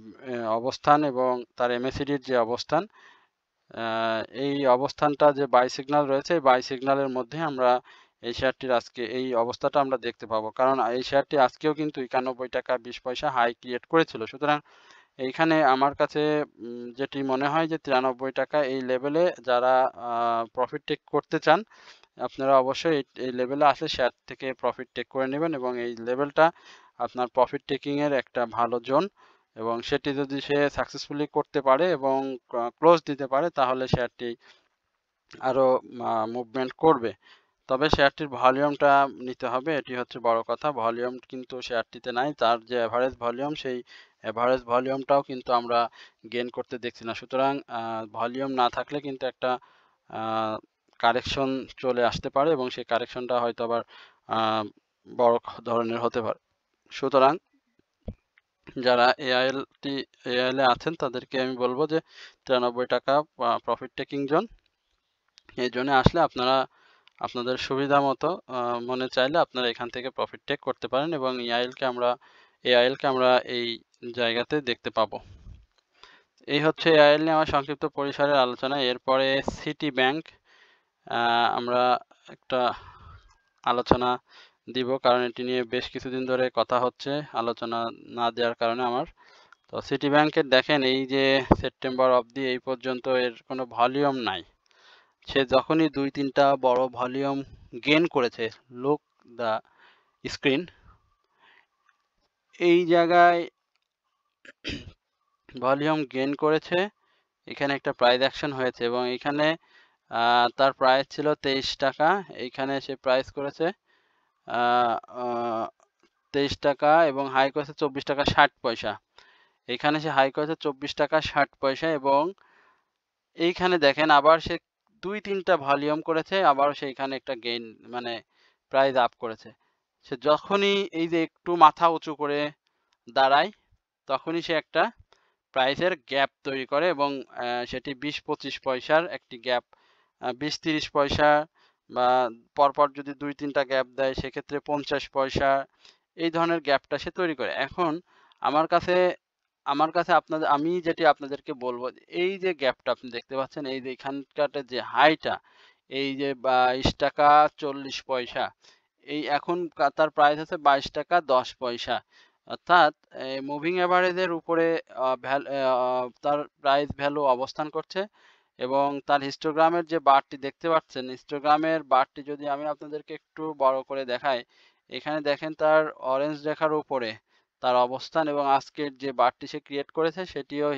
Speaker 1: অবস্থান এবং তার এমএসিডির যে অবস্থান, এই অবস্থানটা যে বাই সিগন্যাল রয়েছে এই বাই সিগন্যালের মধ্যে আমরা এই শেয়ারটির আজকে এই অবস্থাটা আমরা দেখতে পাবো, কারণ এই শেয়ারটি আজকেও কিন্তু 91 টাকা 20 পয়সা হাই ক্রিয়েট করেছিল। সুতরাং এইখানে আমার কাছে যেটি মনে হয় যে 93 টাকা এই লেভেলে যারা প্রফিট টেক করতে চান আপনারা অবশ্যই এই লেভেলে আসলে শেয়ার থেকে প্রফিট টেক করে নেবেন এবং এই লেভেলটা আপনার প্রফিট টেকিং এর একটা ভালো জোন এবং সেটি যদি সে সাকসেসফুলি করতে পারে এবং ক্লোজ দিতে পারে তাহলে শেয়ারটি আরো মুভমেন্ট করবে। তবে শেয়ারটির ভলিউমটা নিতে হবে, এটি হচ্ছে বড় কথা। ভলিউম কিন্তু শেয়ারটিতে নাই, তার যে এভারেজ ভলিউম সেই এভারেজ ভলিউমটাও কিন্তু আমরা গেইন করতে দেখছি না। সুতরাং ভলিউম না থাকলে কিন্তু একটা কারেকশন চলে আসতে পারে এবং সেই কারেকশনটা হয়তো আবার বড় ধরনের হতে পারে। সুতরাং যারা এআইএল এ আছেন তাদেরকে আমি বলবো যে 93 টাকা প্রফিট টেকিং জোন, এই জোনে আসলে আপনারা আপনাদের সুবিধা মতো মনে চাইলে আপনারা এখান থেকে প্রফিট টেক করতে পারেন এবং এআইএল কে আমরা এই জায়গাতে দেখতে পাবো। এই হচ্ছে এআইএল নিয়ে আমার সংক্ষিপ্ত পরিসরের আলোচনা। এরপরে সিটি ব্যাংক আমরা একটা আলোচনা দিব, কারণ এটি নিয়ে বেশ কিছুদিন ধরে কথা হচ্ছে, আলোচনা না দেওয়ার কারণে আমার। তো সিটি ব্যাংকের দেখেন এই যে সেপ্টেম্বর অবধি এই পর্যন্ত এর কোনো ভলিউম নাই। সে যখনই 2-3টা বড় ভলিউম গেইন করেছে, লুক দ্য স্ক্রিন, এই জায়গায় ভলিউম গেইন করেছে, এখানে একটা প্রাইস অ্যাকশন হয়েছে এবং এখানে তার প্রাইস ছিল 23 টাকা, এইখানে সে প্রাইস করেছে 23 টাকা এবং হাই করেছে 24 টাকা 60 পয়সা। এখানে সে হাই করেছে 24 টাকা 60 পয়সা এবং এইখানে দেখেন আবার সে 2-3টা ভলিউম করেছে, আবার সেইখানে একটা গেইন মানে প্রাইস আপ করেছে। সে যখনই এই যে একটু মাথা উঁচু করে দাঁড়ায় তখনই সে একটা প্রাইসের গ্যাপ তৈরি করে এবং সেটি 20-25 পয়সার একটি গ্যাপ, 20-30 পয়সা বা পরপর যদি 2-3টা গ্যাপ দেয় সেক্ষেত্রে 50 পয়সা, এই ধরনের গ্যাপটা সে তৈরি করে। এখন আমার কাছে আমি যেটি আপনাদেরকে বলবো, এই যে গ্যাপটা আপনি দেখতে পাচ্ছেন, এই যে এখানকার যে হাইটা, এই যে 22 টাকা 40 পয়সা, এই এখন তার প্রাইস আছে 22 টাকা 10 পয়সা, অর্থাৎ মুভিং অ্যাভারেজের উপরে তার প্রাইস ভ্যালু অবস্থান করছে এবং তার হিস্টোগ্রামের যে বারটি দেখতে পাচ্ছেন, হিস্টোগ্রামের বারটি যদি আমি আপনাদেরকে একটু বড় করে দেখাই, এখানে দেখেন তার অরেঞ্জ রেখার উপরে তার অবস্থান এবং আজকের যে বারটি সে ক্রিয়েট করেছে সেটিও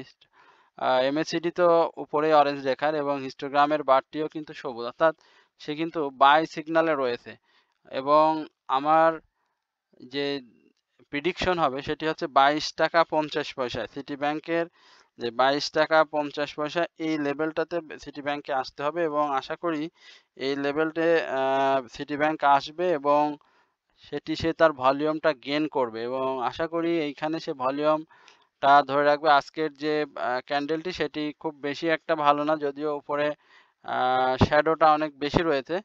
Speaker 1: এমএসিডি তো উপরে অরেঞ্জ রেখার এবং হিস্টোগ্রামের বারটিও কিন্তু সবুজ, অর্থাৎ সে কিন্তু বাই সিগন্যালে রয়েছে এবং আমার যে প্রিডিকশন হবে সেটি হচ্ছে 22 টাকা 50 পয়সা। সিটি ব্যাংকের যে 22 টাকা 50 পয়সা এই লেভেলটাতে সিটি ব্যাংকে আসতে হবে এবং আশা করি এই লেভেলটে সিটি ব্যাংক আসবে এবং সেটি সে তার ভলিউমটা গেইন করবে এবং আশা করি এইখানে সে ভলিউমটা ধরে রাখবে। আজকের যে ক্যান্ডেলটি সেটি খুব বেশি একটা ভালো না, যদিও উপরে শ্যাডোটা অনেক বেশি রয়েছে।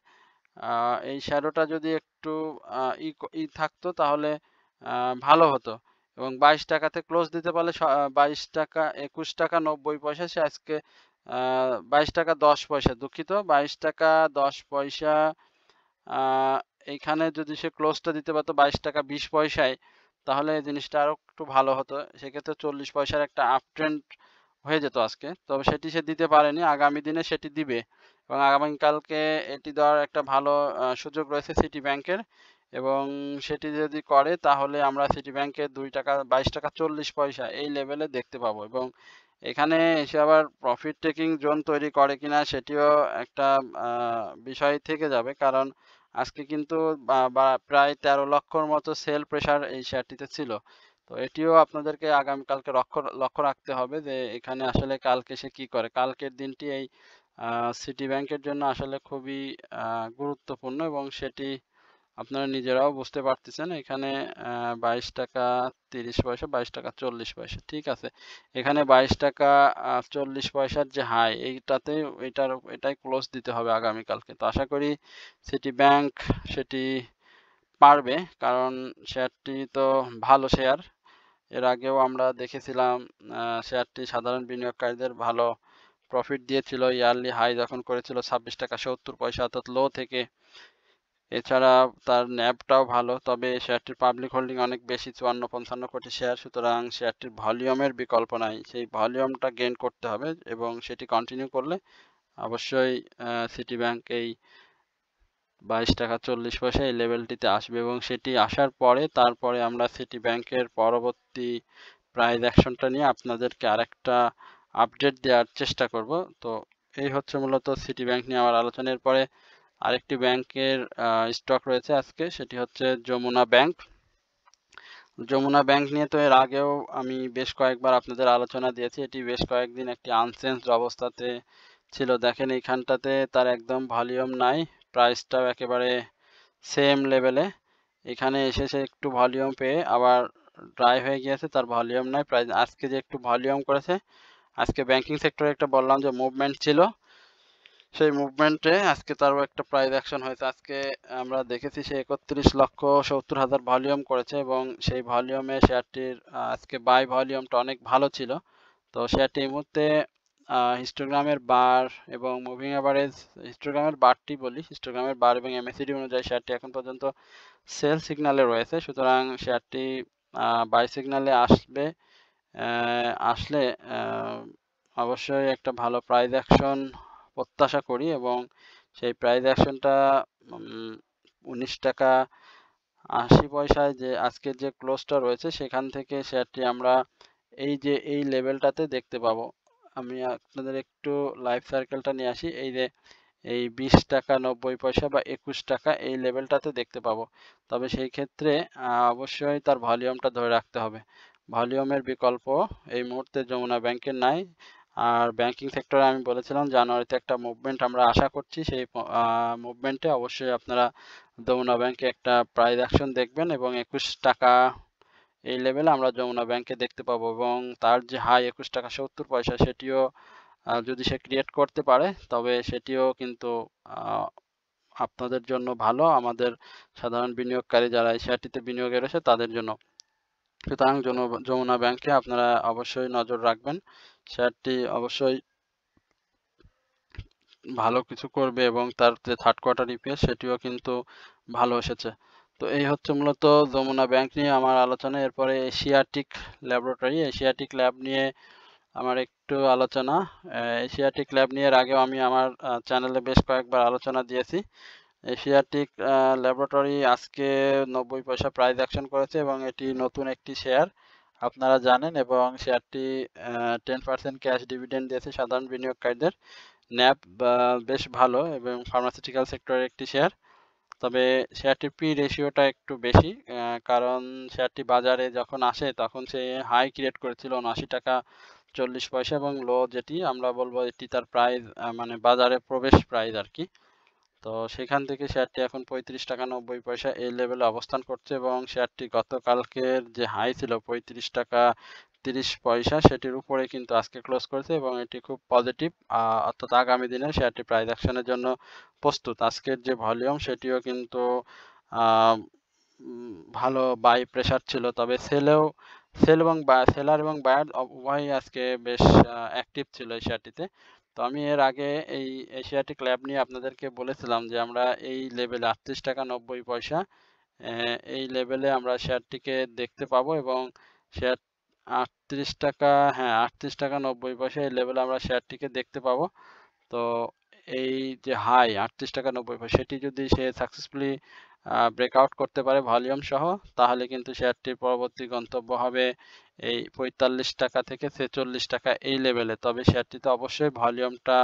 Speaker 1: এই শ্যাডোটা যদি একটু ই থাকতো তাহলে ভালো হতো এবং 22 টাকাতে ক্লোজ দিতে পারলে 22 টাকা 21 টাকা 90 পয়সা সে আজকে 22 টাকা 10 পয়সা, দুঃখিত 22 টাকা 10 পয়সা, এইখানে যদি সে ক্লোজটা দিতে পারতো 22 টাকা 20 পয়সায় তাহলে এই জিনিসটা আরো একটু ভালো হতো, সেক্ষেত্রে 40 পয়সার একটা আপ ট্রেন্ড হয়ে যেত আজকে। তবে সেটি সে দিতে পারেনি, আগামী দিনে সেটি দিবে এবং আগামীকালকে এটি দেওয়ার একটা ভালো সুযোগ রয়েছে সিটি ব্যাংকের এবং সেটি যদি করে তাহলে আমরা সিটি ব্যাংকের 2 টাকা 22 টাকা 40 পয়সা এই লেভেলে দেখতে পাবো এবং এখানে এসে আবার প্রফিট টেকিং জোন তৈরি করে কিনা সেটিও একটা বিষয় থেকে যাবে, কারণ আজকে কিন্তু প্রায় 13 লক্ষর মতো সেল প্রেসার এই শেয়ারটিতে ছিল। তো এটিও আপনাদেরকে আগামীকালকে লক্ষ্য রাখতে হবে যে এখানে আসলে কালকে সে কি করে। কালকের দিনটি এই সিটি ব্যাংকের জন্য আসলে খুবই গুরুত্বপূর্ণ এবং সেটি আপনারা নিজেরাও বুঝতে পারতেছেন এখানে 22 টাকা 30 পয়সা 22 টাকা 40 পয়সা ঠিক আছে। এখানে 22 টাকা 40 পয়সার যে হাই এইটাতে এটাই ক্লোজ দিতে হবে আগামীকালকে। তো আশা করি সিটি ব্যাংক সেটি পারবে, কারণ শেয়ারটি তো ভালো শেয়ার। এর আগেও আমরা দেখেছিলাম শেয়ারটি সাধারণ বিনিয়োগকারীদের ভালো প্রফিট দিয়েছিল। ইয়ারলি হাই যখন করেছিল 26 টাকা 70 পয়সা অর্থাৎ লো থেকে। এছাড়া তার ন্যাবটাও ভালো, তবে শেয়ারটির পাবলিক হোল্ডিং অনেক বেশি, 54-55 কোটি শেয়ার। সুতরাং শেয়ারটির ভলিউমের বিকল্প নাই, সেই ভলিউমটা গেইন করতে হবে এবং সেটি কন্টিনিউ করলে অবশ্যই সিটি ব্যাংক এই 22 টাকা 40 পয়সা এই লেভেলটিতে আসবে এবং সেটি আসার পরে তারপরে আমরা সিটি ব্যাংকের পরবর্তী প্রাইস অ্যাকশনটা নিয়ে আপনাদেরকে আরেকটা আপডেট দেওয়ার চেষ্টা করব। তো এই হচ্ছে মূলত সিটি ব্যাংক নিয়ে আমার আলোচনা। এরপরে আরেকটি ব্যাংকের স্টক রয়েছে আজকে, সেটি হচ্ছে যমুনা ব্যাংক। যমুনা ব্যাংক নিয়ে তো এর আগেও আমি বেশ কয়েকবার আপনাদের আলোচনা দিয়েছি। এটি বেশ কয়েকদিন একটি আনচেঞ্জড অবস্থাতে ছিল। দেখেন এইখানটাতে তার একদম ভলিউম নাই, প্রাইসটাও একেবারে সেম লেভেলে। এখানে এসেছে একটু ভলিউম পেয়ে আবার ড্রাই হয়ে গিয়েছে, তার ভলিউম নাই। প্রাইস আজকে যে একটু ভলিউম করেছে, আজকে ব্যাংকিং সেক্টরে একটা বললাম যে মুভমেন্ট ছিল, সেই মুভমেন্টে আজকে তারও একটা প্রাইস অ্যাকশন হয়েছে। আজকে আমরা দেখেছি সে 31,70,000 ভলিউম করেছে এবং সেই ভলিউমে শেয়ারটির আজকে বাই ভলিউমটা অনেক ভালো ছিল। তো শেয়ারটি এই মুহূর্তে হিস্টোগ্রামের বার এবং মুভিং অ্যাভারেজ, হিস্টোগ্রামের বারটি বলি, হিস্টোগ্রামের বার এবং এমএসিডি অনুযায়ী শেয়ারটি এখন পর্যন্ত সেল সিগন্যালে রয়েছে। সুতরাং শেয়ারটি বাই সিগন্যালে আসলে অবশ্যই একটা ভালো প্রাইস অ্যাকশন প্রত্যাশা করি এবং সেই প্রাইস অ্যাকশনটা 19 টাকা 80 পয়সায় যে আজকের যে ক্লোজটা রয়েছে সেখান থেকে শেয়ারটি আমরা এই লেভেলটাতে দেখতে পাবো। আমি আপনাদের একটু লাইফ সার্কেলটা নিয়ে আসি। এই যে এই 20 টাকা 90 পয়সা বা 21 টাকা এই লেভেলটাতে দেখতে পাবো। তবে সেই ক্ষেত্রে অবশ্যই তার ভলিউমটা ধরে রাখতে হবে। ভলিউমের বিকল্প এই মুহূর্তে যমুনা ব্যাংকের নাই। আর ব্যাংকিং সেক্টরে আমি বলেছিলাম জানুয়ারিতে একটা মুভমেন্ট আমরা আশা করছি, সেই মুভমেন্টে অবশ্যই আপনারা যমুনা ব্যাংকে একটা প্রাইস অ্যাকশন দেখবেন এবং 21 টাকা এই লেভেলে আমরা যমুনা ব্যাংকে দেখতে পাবো এবং তার যে হাই 21 টাকা 70 পয়সা সেটিও যদি সে ক্রিয়েট করতে পারে তবে সেটিও কিন্তু আপনাদের জন্য ভালো, আমাদের সাধারণ বিনিয়োগকারী যারা এই শেয়ারটিতে বিনিয়োগে রয়েছে তাদের জন্য। সুতরাং যমুনা ব্যাংকে আপনারা অবশ্যই নজর রাখবেন, শেয়ারটি অবশ্যই ভালো কিছু করবে এবং তার যে থার্ড কোয়ার্টার ইপিএস সেটিও কিন্তু ভালো এসেছে। তো এই হচ্ছে মূলত যমুনা ব্যাংক নিয়ে আমার আলোচনা। এরপরে এশিয়াটিক ল্যাব নিয়ে আমার একটু আলোচনা। এশিয়াটিক ল্যাব নিয়ে এর আগেও আমি আমার চ্যানেলে বেশ কয়েকবার আলোচনা দিয়েছি। এশিয়াটিক ল্যাবরেটরি আজকে 90 পয়সা প্রাইস অ্যাকশন করেছে এবং এটি নতুন একটি শেয়ার আপনারা জানেন এবং শেয়ারটি 10% ক্যাশ ডিভিডেন্ড দিয়েছে সাধারণ বিনিয়োগকারীদের। ন্যাব বেশ ভালো এবং ফার্মাসিউটিক্যাল সেক্টরের একটি শেয়ার। তবে শেয়ারটির পি রেশিওটা একটু বেশি, কারণ শেয়ারটি বাজারে যখন আসে তখন সে হাই ক্রিয়েট করেছিল 79 টাকা 40 পয়সা এবং লো যেটি আমরা বলবো এটি তার প্রাইস মানে বাজারে প্রবেশ প্রাইস আর কি। তো সেখান থেকে শেয়ারটি এখন 35 টাকা 90 পয়সা এই লেভেলে অবস্থান করছে এবং শেয়ারটি গতকালকের যে হাই ছিল 35 টাকা 30 পয়সা সেটির উপরে কিন্তু আজকে ক্লোজ করেছে এবং এটি খুব পজিটিভ, অর্থাৎ আগামী দিনে শেয়ারটি প্রাইস অ্যাকশনের জন্য প্রস্তুত। আজকের যে ভলিউম সেটিও কিন্তু ভালো বাই প্রেসার ছিল, তবে সেল এবং সেলার এবং বায়ার উভয়ই আজকে বেশ অ্যাক্টিভ ছিল এই শেয়ারটিতে। তো আমি এর আগে এই এশিয়াটিক ল্যাব নিয়ে আপনাদেরকে বলেছিলাম যে আমরা এই লেভেলে 38 টাকা 90 পয়সা এই লেভেলে আমরা শেয়ারটিকে দেখতে পাবো এবং শেয়ার 38 টাকা, হ্যাঁ 38 টাকা 90 পয়সা এই লেভেলে আমরা শেয়ারটিকে দেখতে পাবো। তো এই যে হাই 38 টাকা 90 পয়সা সেটি যদি সে সাকসেসফুলি ব্রেকআউট করতে পারে ভলিউম সহ, তাহলে কিন্তু শেয়ারটির পরবর্তী গন্তব্য হবে এই 45 টাকা থেকে 46 টাকা এই লেভেলে। তবে শেয়ারটিতে অবশ্যই ভলিউমটা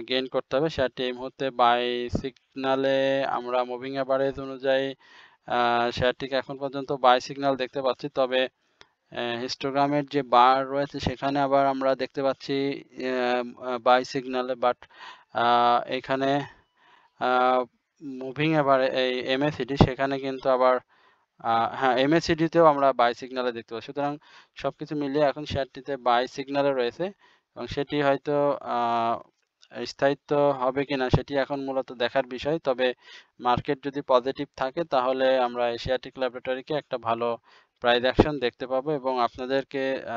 Speaker 1: গেইন করতে হবে। শেয়ারটি এই মুহূর্তে বাই সিগনালে আমরা মুভিং অ্যাভারেজ অনুযায়ী শেয়ারটিকে এখন পর্যন্ত বাই সিগন্যাল দেখতে পাচ্ছি, তবে হিস্টোগ্রামের যে বার রয়েছে সেখানে আবার আমরা দেখতে পাচ্ছি বাই সিগন্যালে, বাট এখানে মুভিং এভারেজ এই এমএসিডি সেখানে কিন্তু আবার হ্যাঁ, এমএসিডি তেও আমরা বাই সিগন্যালে দেখতে পাই। সুতরাং সবকিছু মিলিয়ে এখন শেয়ারটিতে বাই সিগন্যালে রয়েছে এবং সেটি হয়তো আ স্থায়িত্ব হবে কিনা সেটি এখন মূলত দেখার বিষয়। তবে মার্কেট যদি পজিটিভ থাকে তাহলে আমরা এশিয়াটিক ল্যাবরেটরিকে একটা ভালো প্রাইস অ্যাকশন দেখতে পাবো এবং আপনাদেরকে আ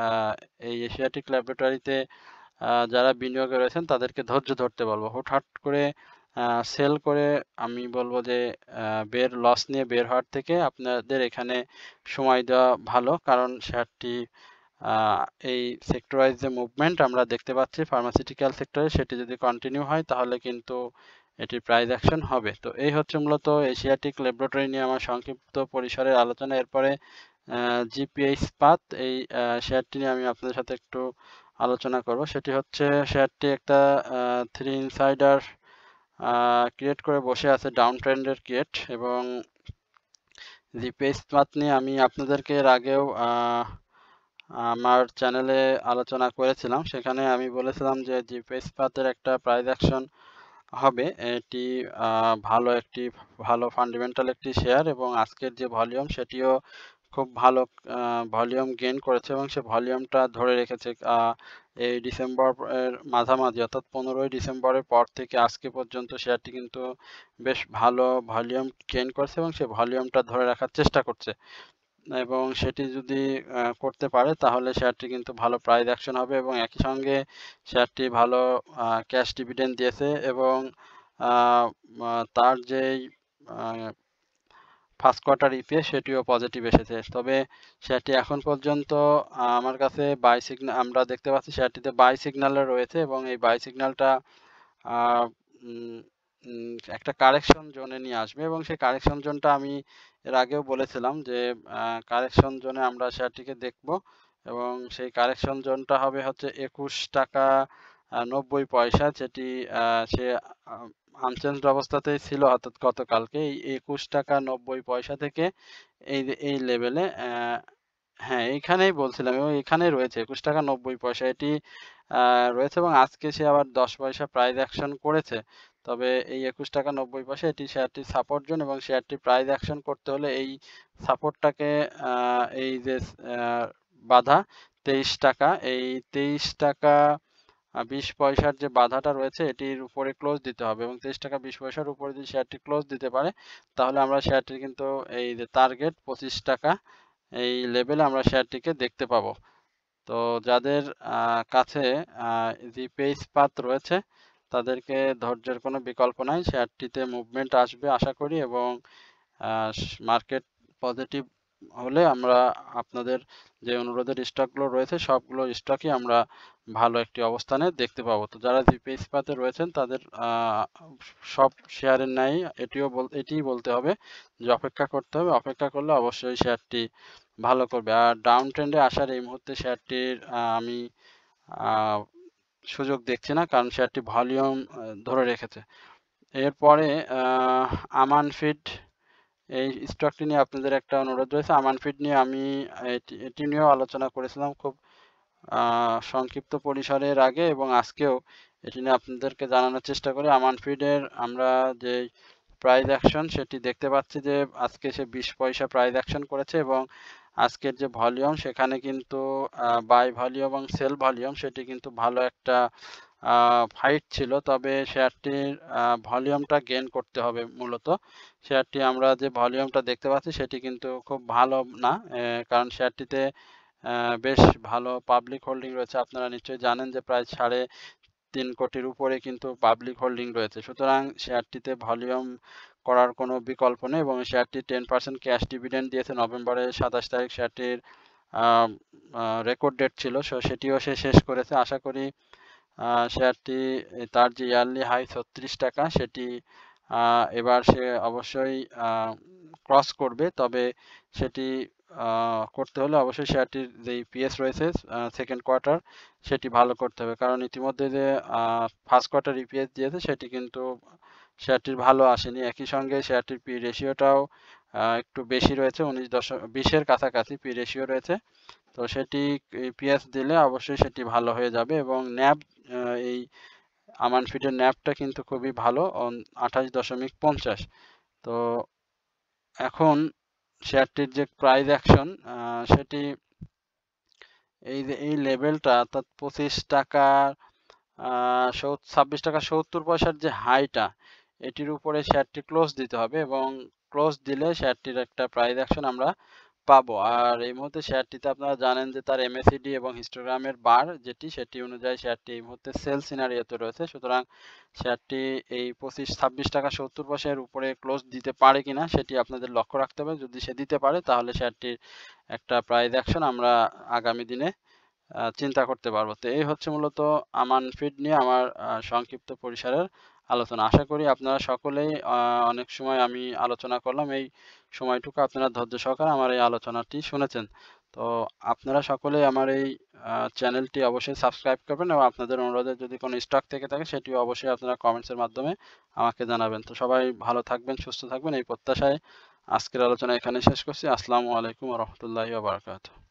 Speaker 1: এই এশিয়াটিক ল্যাবরেটরিতে যারা বিনিয়োগে রয়েছেন তাদেরকে ধৈর্য ধরতে বলবো। হুটহাট করে সেল করে আমি বলব যে লস নিয়ে বের হওয়ার থেকে আপনাদের এখানে সময় দেওয়া ভালো। কারণ শেয়ারটি আ এই সেক্টর ওয়াইজ যে মুভমেন্ট আমরা দেখতে পাচ্ছি ফার্মাসিউটিক্যাল সেক্টরে সেটি যদি কন্টিনিউ হয় তাহলে কিন্তু এটির প্রাইস অ্যাকশন হবে। তো এই হচ্ছে মূলত এশিয়াটিক ল্যাবরেটরি নিয়ে আমার সংক্ষিপ্ত পরিসরের আলোচনা। এরপরে জিপিএ ইস্পাত এই শেয়ারটি নিয়ে আমি আপনাদের সাথে একটু আলোচনা করব। সেটি হচ্ছে শেয়ারটি একটা 3 ইনসাইডার ক্রিয়েট করে বসে আছে ডাউন ট্রেন্ডের ক্রিয়েট এবং জিপিএ ইস্পাত নিয়ে আমি আপনাদেরকে এর আগেও আমার চ্যানেলে আলোচনা করেছিলাম। সেখানে আমি বলেছিলাম যে জিপিএ ইস্পাতের একটা প্রাইস অ্যাকশন হবে। এটি ভালো ফান্ডামেন্টাল একটি শেয়ার এবং আজকের যে ভলিউম সেটিও খুব ভালো ভলিউম গেইন করেছে এবং সে ভলিউমটা ধরে রেখেছে। এই ডিসেম্বর এর মাঝামাঝি অর্থাৎ 15ই ডিসেম্বরের পর থেকে আজকে পর্যন্ত শেয়ারটি কিন্তু বেশ ভালো ভলিউম গেইন করেছে এবং সে ভলিউমটা ধরে রাখার চেষ্টা করছে। এবং সেটি যদি করতে পারে তাহলে শেয়ারটি কিন্তু ভালো প্রাইস অ্যাকশন হবে এবং একই সঙ্গে শেয়ারটি ভালো ক্যাশ ডিভিডেন্ড দিয়েছে এবং আ আ তার যেই আ ফার্স্ট কোয়ার্টার ইপিএস সেটিও পজিটিভ এসেছে। তবে শেয়ারটি এখন পর্যন্ত আমার কাছে আমরা দেখতে পাচ্ছি শেয়ারটিতে বাই সিগন্যালে রয়েছে এবং এই বাই সিগন্যালটা আ উম উম একটা কারেকশন জোনে নিয়ে আসবে এবং সেই কারেকশন জোনটা আমি এর আগেও বলেছিলাম যে কারেকশন জোনে আমরা শেয়ারটিকে দেখব এবং সেই কারেকশন জোনটা হবে হচ্ছে ৳২১.৯০ যেটি সে আ আনচেঞ্জড অবস্থাতেই ছিল অর্থাৎ গতকালকে। এই ৳২১.৯০ থেকে এই লেভেলে হ্যাঁ, এইখানেই বলছিলাম এবং এখানেই রয়েছে ৳২১.৯০ এটি রয়েছে এবং আজকে সে আবার ১০ পয়সা প্রাইস অ্যাকশন করেছে। তবে এই ৳২১.৯০ এটি শেয়ারটির সাপোর্ট জোন এবং শেয়ারটি প্রাইস অ্যাকশন করতে হলে এই সাপোর্টটাকে আ এই যে বাধা ৳২৩ এই ৳২৩.২০ যে বাধাটা রয়েছে এটির উপরে ক্লোজ দিতে হবে এবং ৳২৩.২০ র উপরে যদি শেয়ারটি ক্লোজ দিতে পারে তাহলে আমরা শেয়ারটির কিন্তু এই যে টার্গেট ৳২৫ এই লেভেলে আমরা শেয়ারটিকে দেখতে পাবো। তো যাদের কাছে জিপিএ ইস্পাত রয়েছে তাদেরকে ধৈর্যের কোনো বিকল্প নাই। শেয়ারটিতে মুভমেন্ট আসবে আশা করি এবং আ মার্কেট পজিটিভ হলে আমরা আপনাদের যে অনুরোধের স্টকগুলো রয়েছে সবগুলো স্টকই আমরা ভালো একটি অবস্থানে দেখতে পাবো। তো যারা জিপিএ ইস্পাতে রয়েছেন তাদের সব শেয়ারের ন্যায়ই এটিই বলতে হবে যে অপেক্ষা করতে হবে। অপেক্ষা করলে অবশ্যই শেয়ারটি ভালো করবে। আর ডাউন ট্রেন্ডে আসার এই মুহূর্তে শেয়ারটির আমি আ সুযোগ দেখছি না। কারণ শেয়ারটি ভলিউম ধরে রেখেছে। এরপরে আমান ফিড এই স্টকটি নিয়ে আপনাদের একটা অনুরোধ রয়েছে। আমান ফিড নিয়ে আমি এটি নিয়েও আলোচনা করেছিলাম খুব সংক্ষিপ্ত পরিসরে এর আগে এবং আজকেও এটি নিয়ে আপনাদেরকে জানানোর চেষ্টা করি। আমান ফিডের আমরা যে প্রাইস অ্যাকশন সেটি দেখতে পাচ্ছি যে আজকে সে ২০ পয়সা প্রাইস অ্যাকশন করেছে এবং আজকের যে ভলিউম সেখানে কিন্তু বাই ভলিউম এবং সেল ভলিউম সেটি কিন্তু ভালো একটা ফাইট ছিল। তবে শেয়ারটির ভলিউমটা গেইন করতে হবে মূলত। শেয়ারটি আমরা যে ভলিউমটা দেখতে পাচ্ছি সেটি কিন্তু খুব ভালো না। কারণ শেয়ারটিতে বেশ ভালো পাবলিক হোল্ডিং রয়েছে। আপনারা নিশ্চয়ই জানেন যে প্রায় ৩.৫ কোটির উপরে কিন্তু পাবলিক হোল্ডিং রয়েছে। সুতরাং শেয়ারটিতে ভলিউম করার কোনো বিকল্প নেই এবং শেয়ারটি 10% ক্যাশ ডিভিডেন্ড দিয়েছে নভেম্বরের ২৭ তারিখ শেয়ারটির আ আ রেকর্ড ডেট ছিল। সেটিও সে শেষ করেছে। আশা করি শেয়ারটি তার যে ইয়ারলি হাই ৳৩৬ সেটি এবার সে অবশ্যই ক্রস করবে। তবে সেটি করতে হলে অবশ্যই শেয়ারটির যে ইপিএস রয়েছে সেকেন্ড কোয়ার্টার সেটি ভালো করতে হবে। কারণ ইতিমধ্যে যে ফার্স্ট কোয়ার্টার ইপিএস দিয়েছে সেটি কিন্তু শেয়ারটির ভালো আসেনি। একই সঙ্গে শেয়ারটির পি রেশিওটাও একটু বেশি রয়েছে 20 এর কাছাকাছি পি রেশিও রয়েছে। তো সেটি ইপিএস দিলে অবশ্যই সেটি ভালো হয়ে যাবে এবং ন্যাব এই আমান ফিডের ন্যাবটা কিন্তু খুবই ভালো 28.50। তো এখন শেয়ারটির যে প্রাইস অ্যাকশন সেটি এই যে এই লেভেলটা অর্থাৎ 25 টাকা 26 টাকা 70 পয়সার যে হাইটা এটির উপরে শেয়ারটি ক্লোজ দিতে হবে এবং ক্লোজ দিলে শেয়ারটির একটা প্রাইস অ্যাকশন আমরা পাবো। আর এই মুহূর্তে শেয়ারটিতে আপনারা জানেন যে তার এমএসিডি এবং হিস্টোগ্রামের বার যেটি সেটি অনুযায়ী শেয়ারটি এই মুহূর্তে সেল সিনারিওতে রয়েছে। সুতরাং শেয়ারটি এই 26 টাকা 70 পয়সার উপরে ক্লোজ দিতে পারে কিনা সেটি আপনাদের লক্ষ্য রাখতে হবে। যদি সে দিতে পারে তাহলে শেয়ারটির একটা প্রাইস অ্যাকশন আমরা আগামী দিনে চিন্তা করতে পারবো। তো এই হচ্ছে মূলত আমান ফিড নিয়ে আমার সংক্ষিপ্ত পরিসরের আলোচনা। আশা করি আপনারা সকলেই অনেক সময় আমি আলোচনা করলাম, এই সময়টুকু আপনারা ধৈর্য সহকারে আমার এই আলোচনাটি শুনেছেন। তো আপনারা সকলেই আমার এই চ্যানেলটি অবশ্যই সাবস্ক্রাইব করবেন এবং আপনাদের অনুরোধে যদি কোনো স্টক থেকে থাকে সেটিও অবশ্যই আপনারা কমেন্টসের মাধ্যমে আমাকে জানাবেন। তো সবাই ভালো থাকবেন, সুস্থ থাকবেন এই প্রত্যাশায় আজকের আলোচনা এখানেই শেষ করছি। আসসালামু আলাইকুম ওয়া রাহমাতুল্লাহি ওয়া বারাকাতুহু।